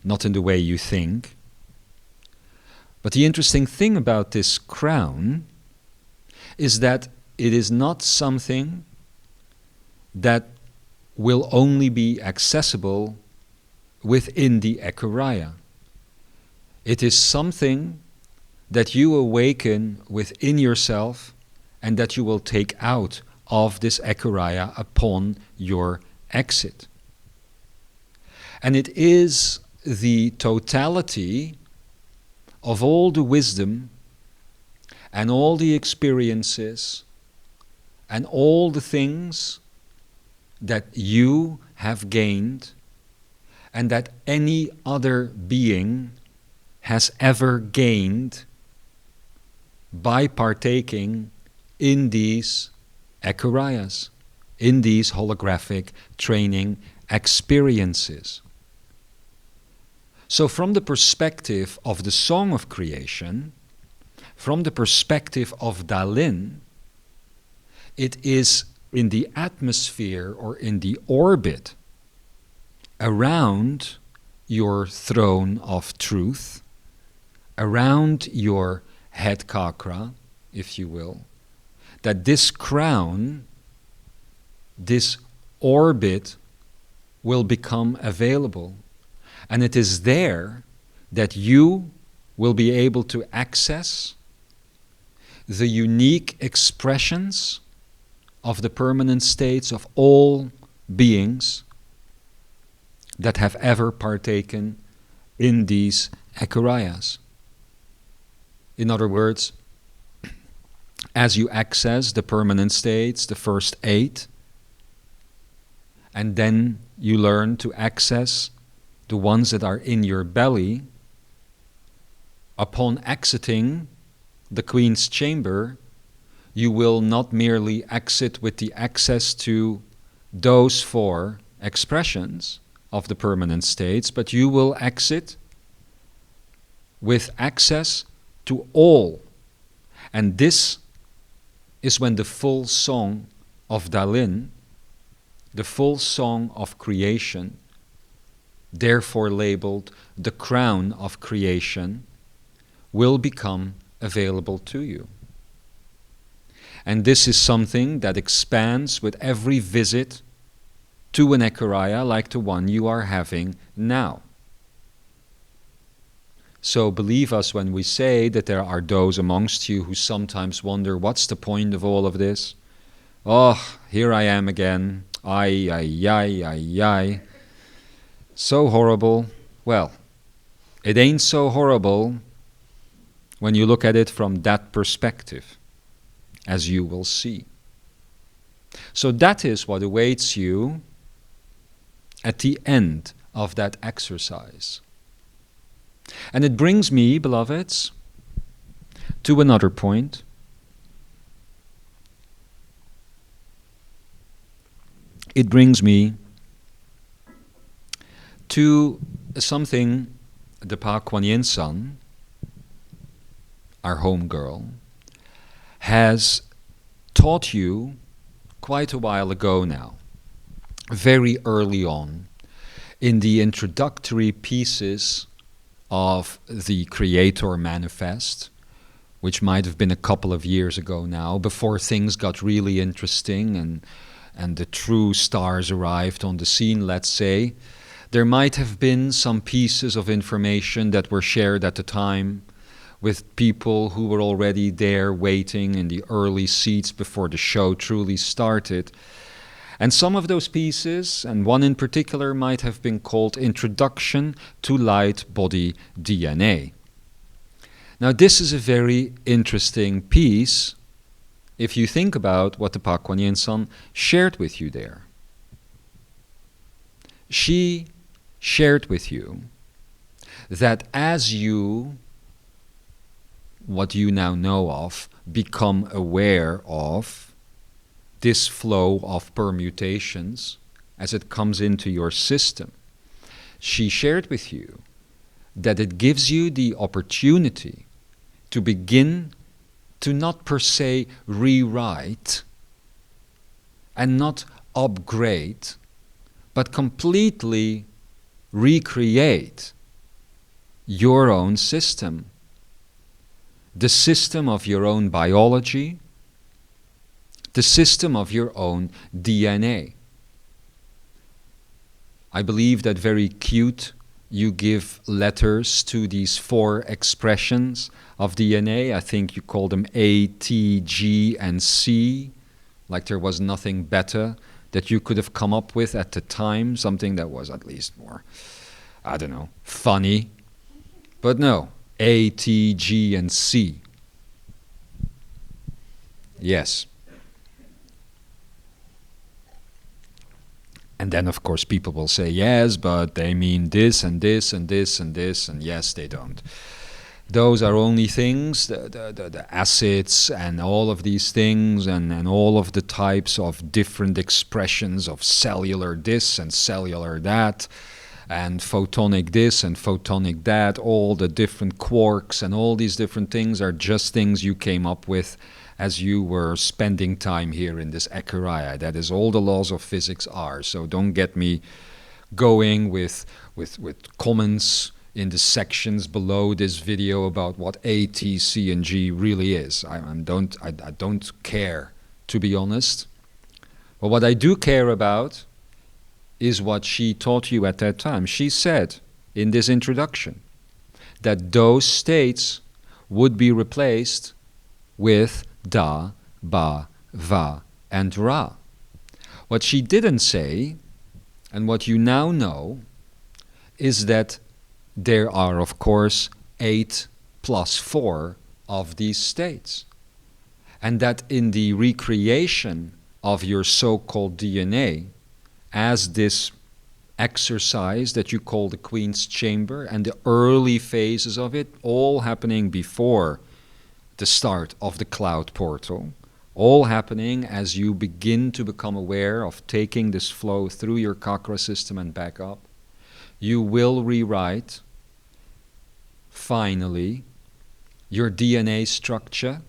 not in the way you think. But the interesting thing about this crown is that it is not something that will only be accessible within the Echariah. It is something that you awaken within yourself and that you will take out of this Echariah upon your exit. And it is the totality of all the wisdom and all the experiences and all the things that you have gained and that any other being has ever gained by partaking in these Echariahs. in these holographic training experiences. So from the perspective of the song of creation, from the perspective of Dalin, it is in the atmosphere or in the orbit around your throne of truth, around your head chakra, if you will, that this crown, this orbit will become available. And it is there that you will be able to access the unique expressions of the permanent states of all beings that have ever partaken in these Ekurayas. In other words, as you access the permanent states, the first 8, and then you learn to access the ones that are in your belly, upon exiting the Queen's chamber, you will not merely exit with the access to those 4 expressions of the permanent states, but you will exit with access to all. And this is when the full song of Dalin, the full song of creation, therefore labeled the crown of creation, will become available to you. And this is something that expands with every visit to an Ekuraya like the one you are having now. So believe us when we say that there are those amongst you who sometimes wonder, what's the point of all of this? Oh, here I am again. Ay, ay, ay, ay, ay. So horrible. Well, it ain't so horrible when you look at it from that perspective, as you will see. So that is what awaits you at the end of that exercise. And it brings me, beloveds, to another point. It brings me to something the Pa Kuan Yin San, our home girl, has taught you quite a while ago now, very early on, in the introductory pieces of the Creator Manifest, which might have been a couple of years ago now, before things got really interesting and the true stars arrived on the scene, let's say. There might have been some pieces of information that were shared at the time with people who were already there waiting in the early seats before the show truly started. And some of those pieces, and one in particular, might have been called Introduction to Light Body DNA. Now this is a very interesting piece if you think about what the Pa Kuan Yin San shared with you there. She shared with you that as you, what you now know of, become aware of this flow of permutations as it comes into your system, she shared with you that it gives you the opportunity to begin to not per se rewrite and not upgrade, but completely recreate your own system, the system of your own biology, the system of your own DNA. I believe that very cute you give letters to these 4 expressions of DNA. I think you call them A, T, G, and C, like there was nothing better that you could have come up with at the time, something that was at least more, I don't know, funny. But no, A, T, G, and C. Yes. And then, of course, people will say, yes, but they mean this and this and this and this, and yes, they don't. those are only things, the acids and all of these things, and all of the types of different expressions of cellular this and cellular that, and photonic this and photonic that, all the different quarks and all these different things are just things you came up with as you were spending time here in this Ekaria. That is all the laws of physics are. So don't get me going with comments in the sections below this video about what A, T, C, and G really is. I don't care, to be honest. But what I do care about is what she taught you at that time. She said in this introduction that those states would be replaced with Da, Ba, Va, and Ra. What she didn't say, and what you now know, is that there are, of course, 8 plus 4 of these states. And that in the recreation of your so-called DNA, as this exercise that you call the Queen's Chamber, and the early phases of it, all happening before the start of the cloud portal, all happening as you begin to become aware of taking this flow through your chakra system and back up, you will rewrite, finally, your DNA structure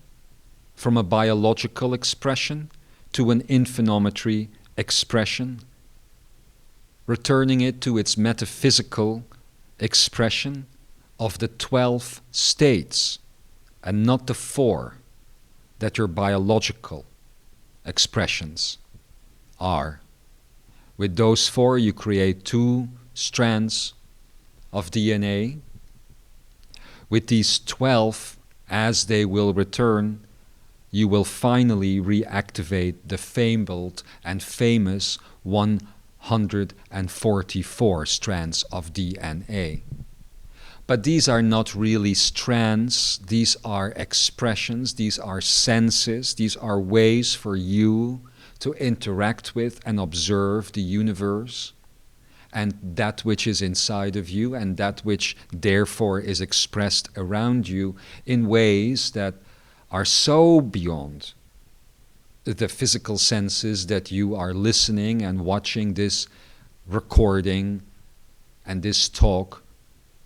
from a biological expression to an infinitometry expression, returning it to its metaphysical expression of the 12 states and not the 4 that your biological expressions are. With those 4 you create 2 strands of DNA. With these 12, as they will return, you will finally reactivate the fabled and famous 144 strands of DNA. But these are not really strands, these are expressions, these are senses, these are ways for you to interact with and observe the universe and that which is inside of you, and that which therefore is expressed around you in ways that are so beyond the physical senses that you are listening and watching this recording and this talk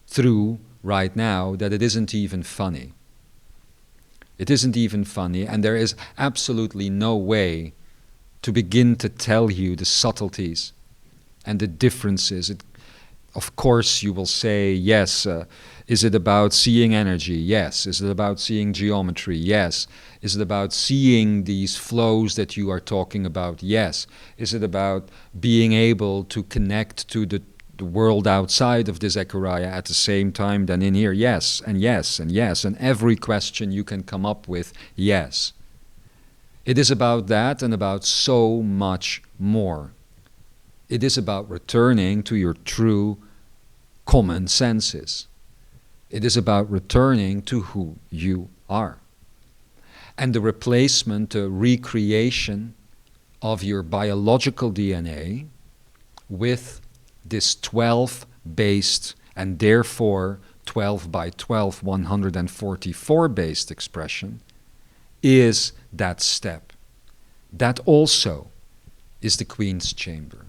through right now, that it isn't even funny. It isn't even funny, and there is absolutely no way to begin to tell you the subtleties and the differences. Of course you will say, yes, is it about seeing energy? Yes. Is it about seeing geometry? Yes. Is it about seeing these flows that you are talking about? Yes. Is it about being able to connect to the world outside of this Ekaria at the same time than in here? Yes, and yes, and yes. And every question you can come up with, yes. It is about that and about so much more. It is about returning to your true common senses. It is about returning to who you are. And the replacement, the recreation of your biological DNA with this 12-based and therefore 12 by 12, 144-based expression is that step. That also is the Queen's Chamber.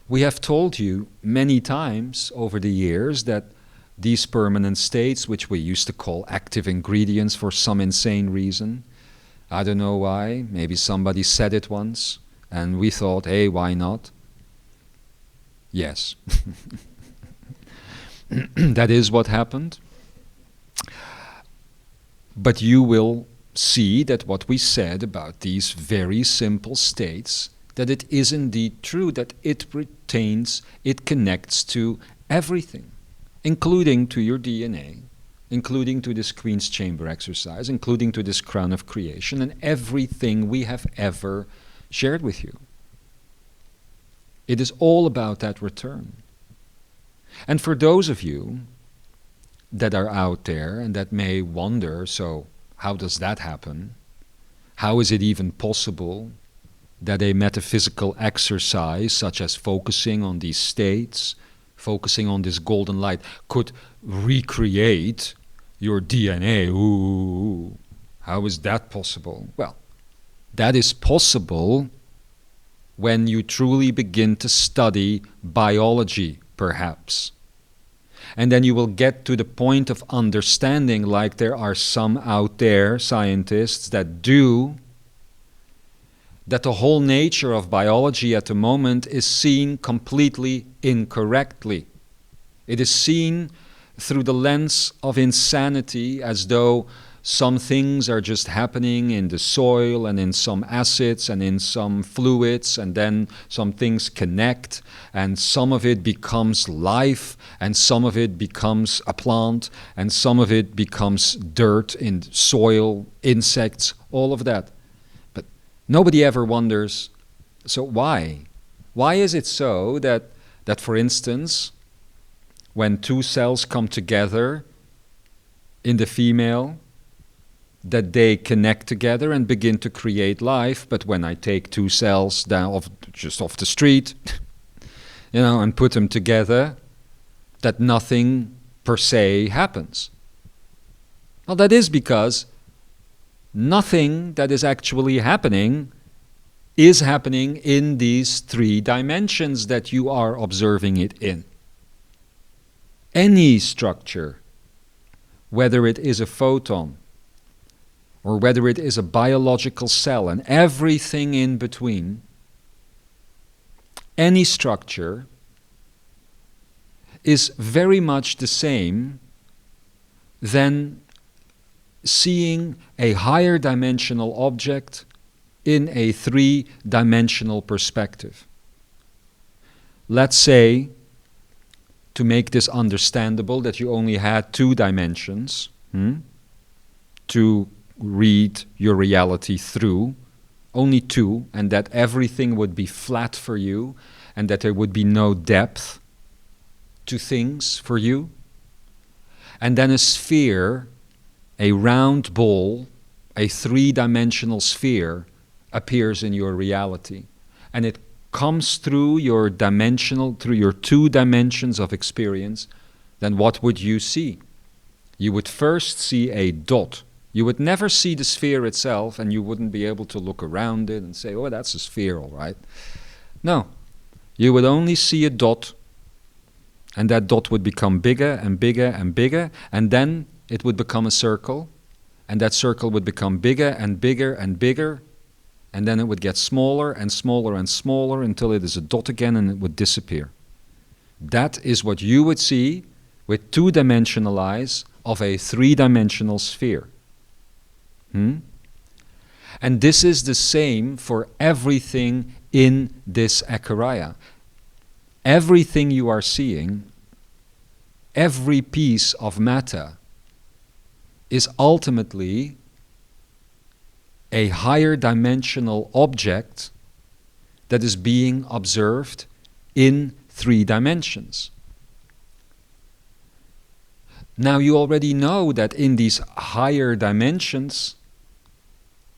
We have told you many times over the years that these permanent states, which we used to call active ingredients for some insane reason, I don't know why, maybe somebody said it once, and we thought, hey, why not? Yes. That is what happened. But you will see that what we said about these very simple states, that it is indeed true, that it retains, it connects to everything, including to your DNA, including to this Queen's Chamber exercise, including to this crown of creation, and everything we have ever shared with you. It is all about that return. And for those of you that are out there and that may wonder, so how does that happen? How is it even possible that a metaphysical exercise such as focusing on these states, focusing on this golden light, could recreate your DNA. Ooh, how is that possible? Well, that is possible when you truly begin to study biology, perhaps. And then you will get to the point of understanding, like there are some out there, scientists, that do, that the whole nature of biology at the moment is seen completely incorrectly. It is seen through the lens of insanity, as though some things are just happening in the soil and in some acids and in some fluids, and then some things connect, and some of it becomes life, and some of it becomes a plant, and some of it becomes dirt in soil, insects, all of that. But nobody ever wonders, so why? Why is it so that for instance, when two cells come together in the female, that they connect together and begin to create life, but when I take two cells down just off the street, and put them together, that nothing per se happens? Well, that is because nothing that is actually happening is happening in these three dimensions that you are observing it in. Any structure, whether it is a photon, or whether it is a biological cell, and everything in between, any structure is very much the same than seeing a higher dimensional object in a three-dimensional perspective. Let's say, to make this understandable, that you only had two dimensions to read your reality through, only two, and that everything would be flat for you, and that there would be no depth to things for you. And then a sphere, a round ball, a three-dimensional sphere appears in your reality, and it comes through your two dimensions of experience. Then what would you see? You would first see a dot. You would never see the sphere itself, and you wouldn't be able to look around it and say, oh, that's a sphere, all right. No, you would only see a dot, and that dot would become bigger and bigger and bigger, and then it would become a circle, and that circle would become bigger and bigger and bigger, and then it would get smaller and smaller and smaller until it is a dot again, and it would disappear. That is what you would see with two-dimensional eyes of a three-dimensional sphere. And this is the same for everything in this Ekaria. Everything you are seeing, every piece of matter, is ultimately a higher dimensional object that is being observed in three dimensions. Now you already know that in these higher dimensions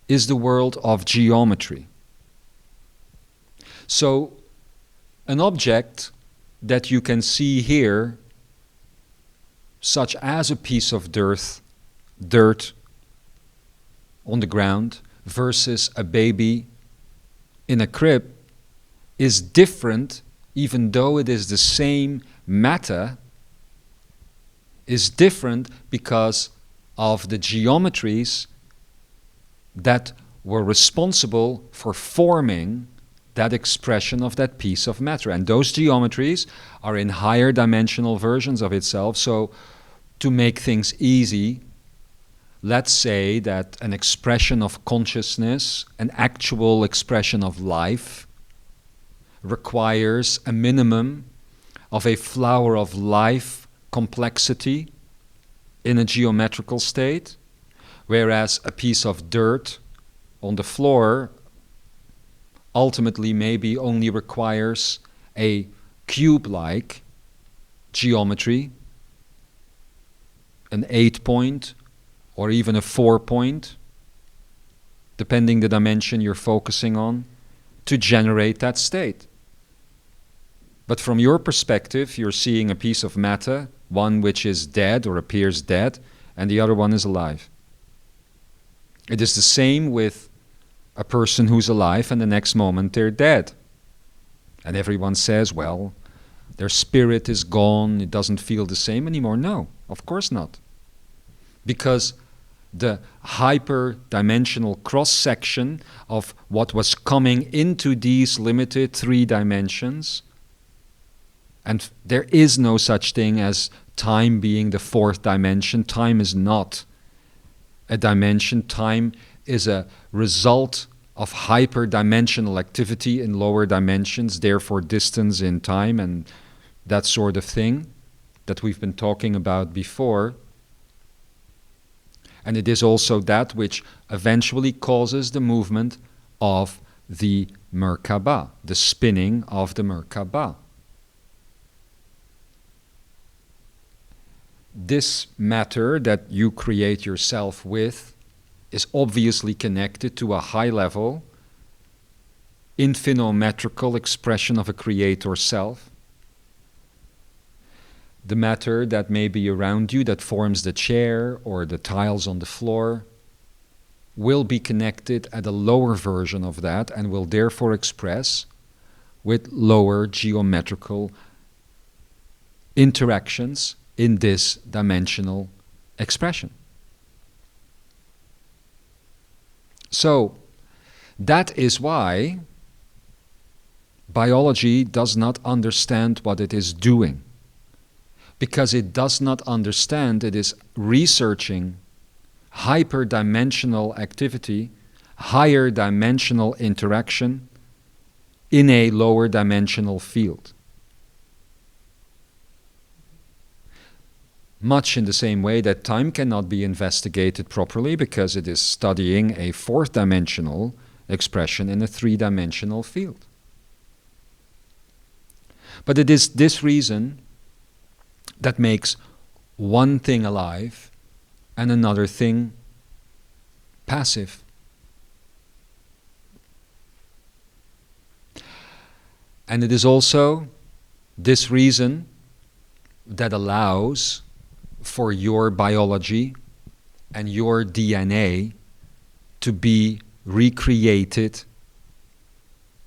is the world of geometry. So an object that you can see here, such as a piece of dirt on the ground versus a baby in a crib, is different, even though it is the same matter, is different because of the geometries that were responsible for forming that expression of that piece of matter. And those geometries are in higher dimensional versions of itself. So to make things easy, let's say that an expression of consciousness, an actual expression of life, requires a minimum of a flower of life complexity in a geometrical state, whereas a piece of dirt on the floor ultimately maybe only requires a cube-like geometry, an 8-point or even a 4-point, depending the dimension you're focusing on, to generate that state. But from your perspective, you're seeing a piece of matter, one which is dead or appears dead, and the other one is alive. It is the same with a person who's alive and the next moment they're dead. And everyone says, well, their spirit is gone, it doesn't feel the same anymore. No, of course not. Because the hyper-dimensional cross-section of what was coming into these limited 3 dimensions, and there is no such thing as time being the 4th dimension. Time is not a dimension. Time is a result of hyper-dimensional activity in lower dimensions, therefore distance in time and that sort of thing that we've been talking about before. And it is also that which eventually causes the movement of the Merkaba, the spinning of the Merkaba. This matter that you create yourself with is obviously connected to a high-level, infinometrical expression of a creator self. The matter that may be around you, that forms the chair or the tiles on the floor, will be connected at a lower version of that and will therefore express with lower geometrical interactions in this dimensional expression. So, that is why biology does not understand what it is doing. Because it does not understand, it is researching hyper-dimensional activity, higher dimensional interaction in a lower dimensional field. Much in the same way that time cannot be investigated properly because it is studying a 4th dimensional expression in a 3-dimensional field. But it is this reason that makes one thing alive and another thing passive. And it is also this reason that allows for your biology and your DNA to be recreated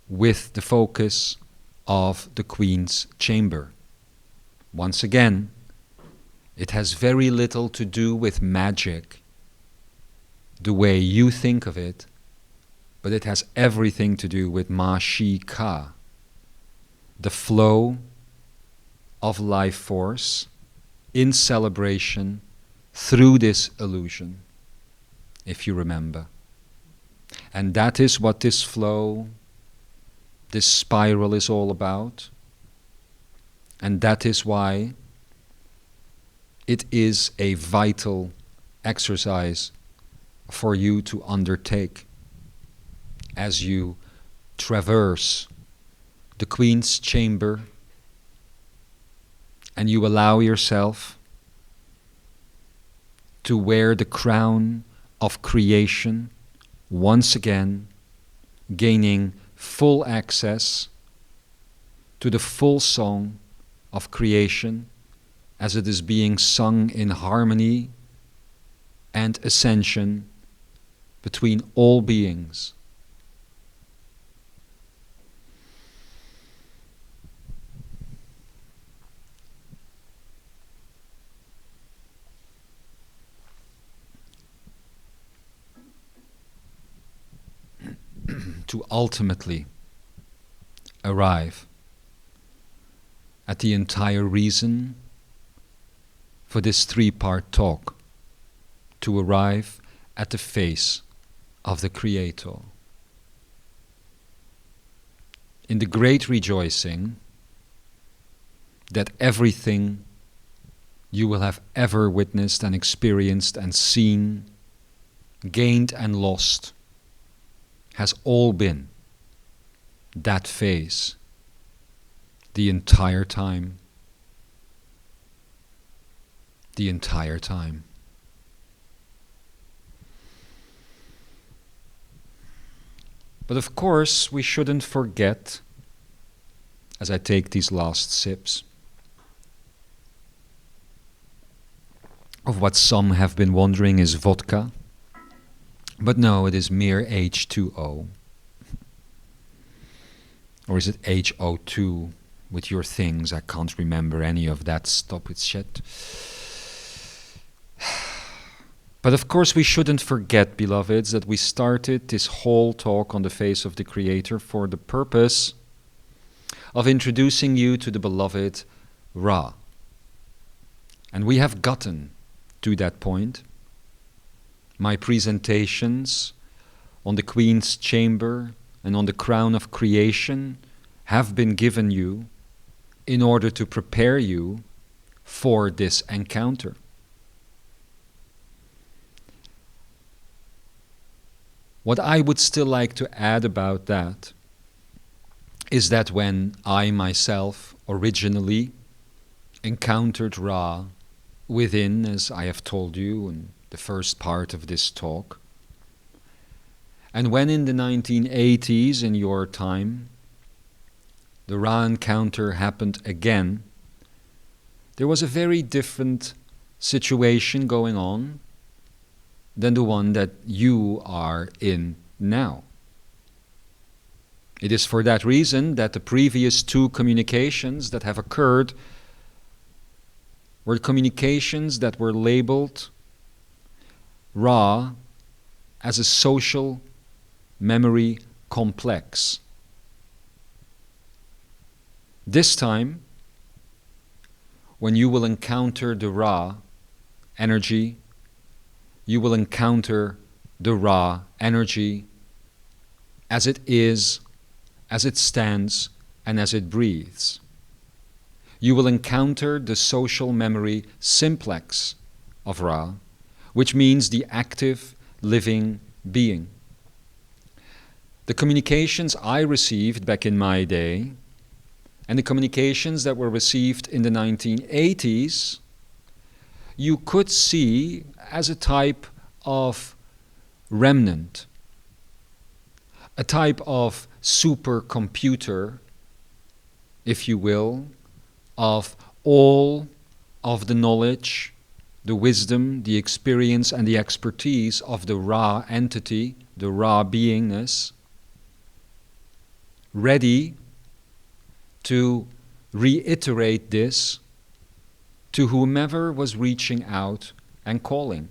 with the focus of the Queen's chamber. Once again, it has very little to do with magic, the way you think of it, but it has everything to do with Ma Shi Ka, the flow of life force in celebration through this illusion, if you remember. And that is what this flow, this spiral is all about. And that is why it is a vital exercise for you to undertake as you traverse the Queen's chamber and you allow yourself to wear the crown of creation once again, gaining full access to the full song of creation as it is being sung in harmony and ascension between all beings. To ultimately arrive at the entire reason for this 3-part talk, to arrive at the face of the Creator. In the great rejoicing that everything you will have ever witnessed and experienced and seen, gained and lost, has all been that phase the entire time. The entire time. But of course, we shouldn't forget, as I take these last sips, of what some have been wondering is vodka. But no, it is mere H2O. Or is it HO2 with your things? I can't remember any of that. Stop it, shit. But of course we shouldn't forget, beloveds, that we started this whole talk on the face of the Creator for the purpose of introducing you to the beloved Ra. And we have gotten to that point. My presentations on the Queen's Chamber and on the crown of creation have been given you in order to prepare you for this encounter. What I would still like to add about that is that when I myself originally encountered Ra within, as I have told you in the first part of this talk, and when in the 1980s, in your time, the Ra encounter happened again, there was a very different situation going on than the one that you are in now. It is for that reason that the previous two communications that have occurred were communications that were labeled Ra as a social memory complex. This time, when you will encounter the Ra energy, you will encounter the Ra energy as it is, as it stands, and as it breathes. You will encounter the social memory simplex of Ra, which means the active, living being. The communications I received back in my day, and the communications that were received in the 1980s, you could see as a type of remnant, a type of supercomputer, if you will, of all of the knowledge, the wisdom, the experience, and the expertise of the Ra entity, the Ra beingness, ready to reiterate this to whomever was reaching out and calling.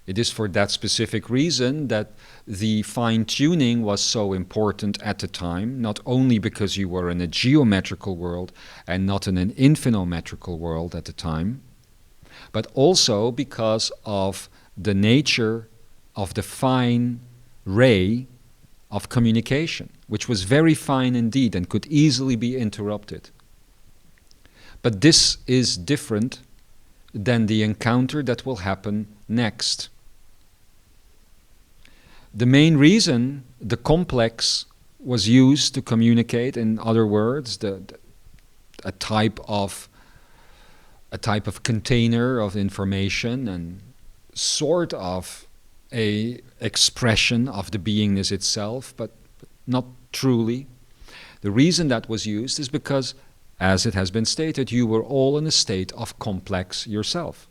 It is for that specific reason that the fine-tuning was so important at the time, not only because you were in a geometrical world and not in an infinometrical world at the time, but also because of the nature of the fine ray of communication, which was very fine indeed and could easily be interrupted. But this is different than the encounter that will happen next. The main reason the complex was used to communicate, in other words, a type of container of information and sort of a expression of the beingness itself, but not truly. The reason that was used is because, as it has been stated, you were all in a state of complex yourself.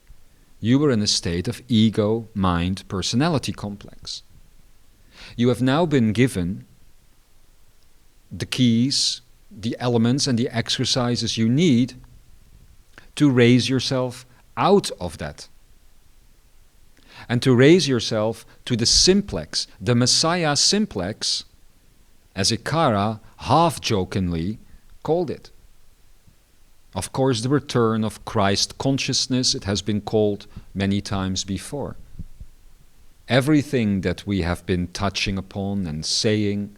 You were in a state of ego, mind, personality complex. You have now been given the keys, the elements, and the exercises you need to raise yourself out of that. And to raise yourself to the simplex, the Messiah simplex, as Ikara half-jokingly called it. Of course, the return of Christ consciousness, it has been called many times before. Everything that we have been touching upon and saying,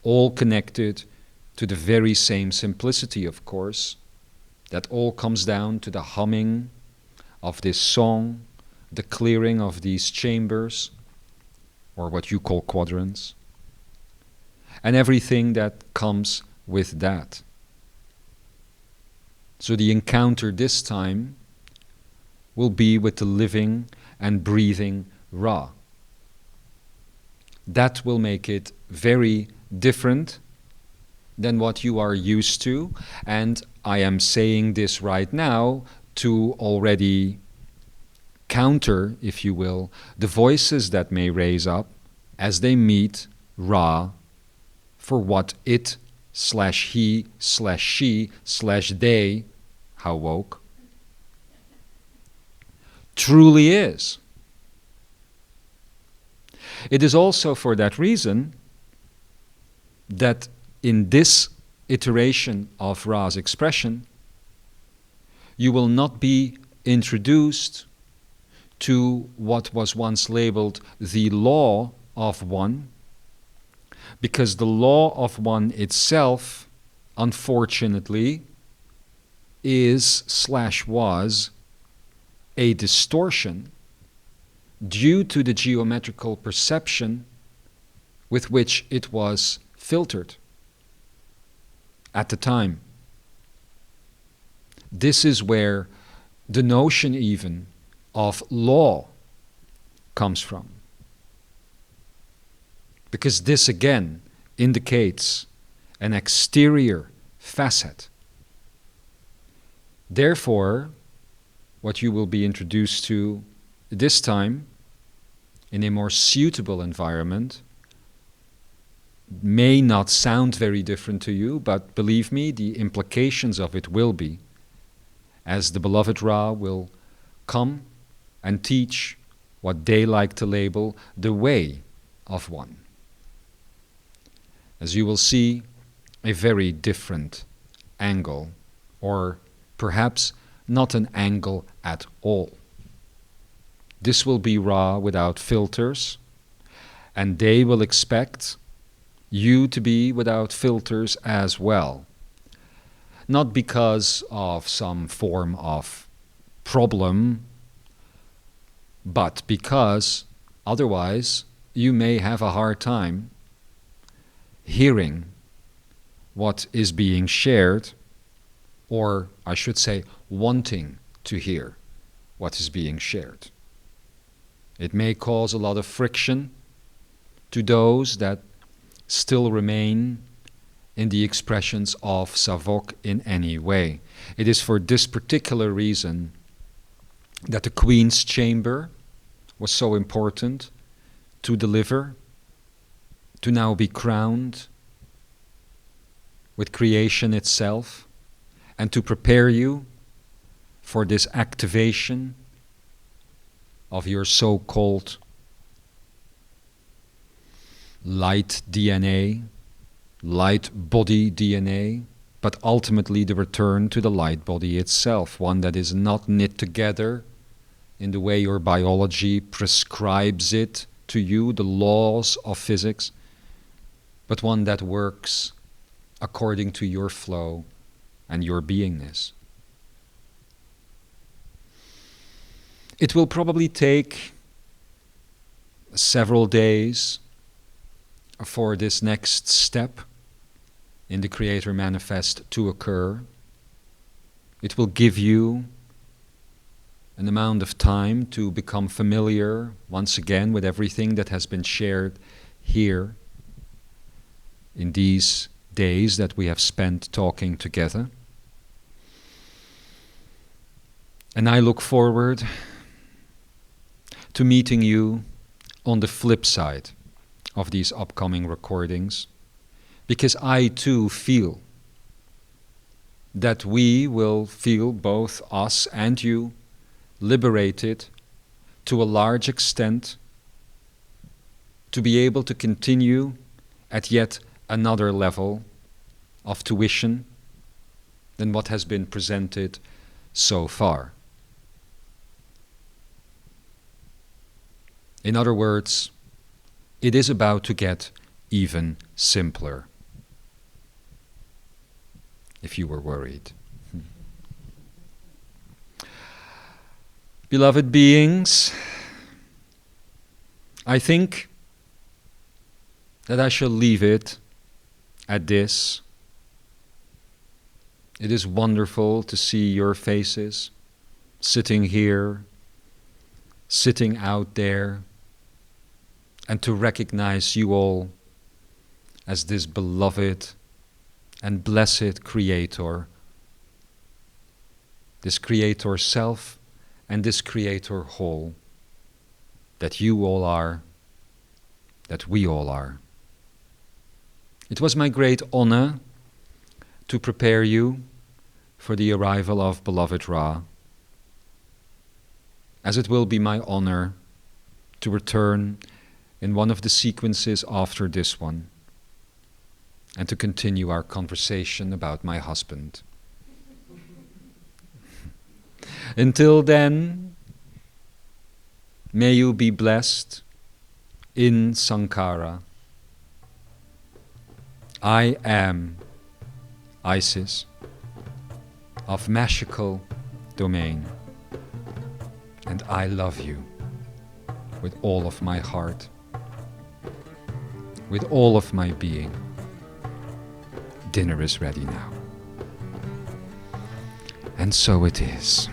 all connected to the very same simplicity, of course, that all comes down to the humming of this song, the clearing of these chambers, or what you call quadrants, and everything that comes with that. So the encounter this time will be with the living and breathing Ra. That will make it very different than what you are used to, and I am saying this right now to already counter, if you will, the voices that may raise up as they meet Ra for what it slash he slash she slash they, how woke, truly is. It is also for that reason that in this iteration of Ra's expression, you will not be introduced to what was once labeled the law of one, because the law of one itself, unfortunately, is slash was a distortion due to the geometrical perception with which it was filtered at the time. This is where the notion even of law comes from. Because this again indicates an exterior facet. Therefore, what you will be introduced to this time in a more suitable environment may not sound very different to you, but believe me, the implications of it will be, as the beloved Ra will come and teach what they like to label the way of one. As you will see, a very different angle, or perhaps not an angle at all. This will be Ra without filters, and they will expect you to be without filters as well. Not because of some form of problem, but because otherwise you may have a hard time hearing what is being shared, or I should say wanting to hear what is being shared. It may cause a lot of friction to those that still remain in the expressions of Savok in any way. It is for this particular reason that the Queen's Chamber was so important to deliver, to now be crowned with creation itself, and to prepare you for this activation of your so-called light DNA, light body DNA, but ultimately the return to the light body itself, one that is not knit together in the way your biology prescribes it to you, the laws of physics, but one that works according to your flow and your beingness. It will probably take several days for this next step in the Creator Manifest to occur. It will give you an amount of time to become familiar once again with everything that has been shared here in these days that we have spent talking together. And I look forward to meeting you on the flip side of these upcoming recordings, because I too feel that we will feel, both us and you, liberated to a large extent to be able to continue at yet another level of tuition than what has been presented so far. In other words, it is about to get even simpler, if you were worried. Beloved beings, I think that I shall leave it at this. It is wonderful to see your faces, sitting here, sitting out there, and to recognize you all as this beloved and blessed Creator, this Creator self and this Creator whole, that you all are, that we all are. It was my great honor to prepare you for the arrival of beloved Ra, as it will be my honor to return in one of the sequences after this one, and to continue our conversation about my husband. Until then, may you be blessed in Sankara. I am Isis of Mashical domain, and I love you with all of my heart, with all of my being. Dinner is ready now. And so it is.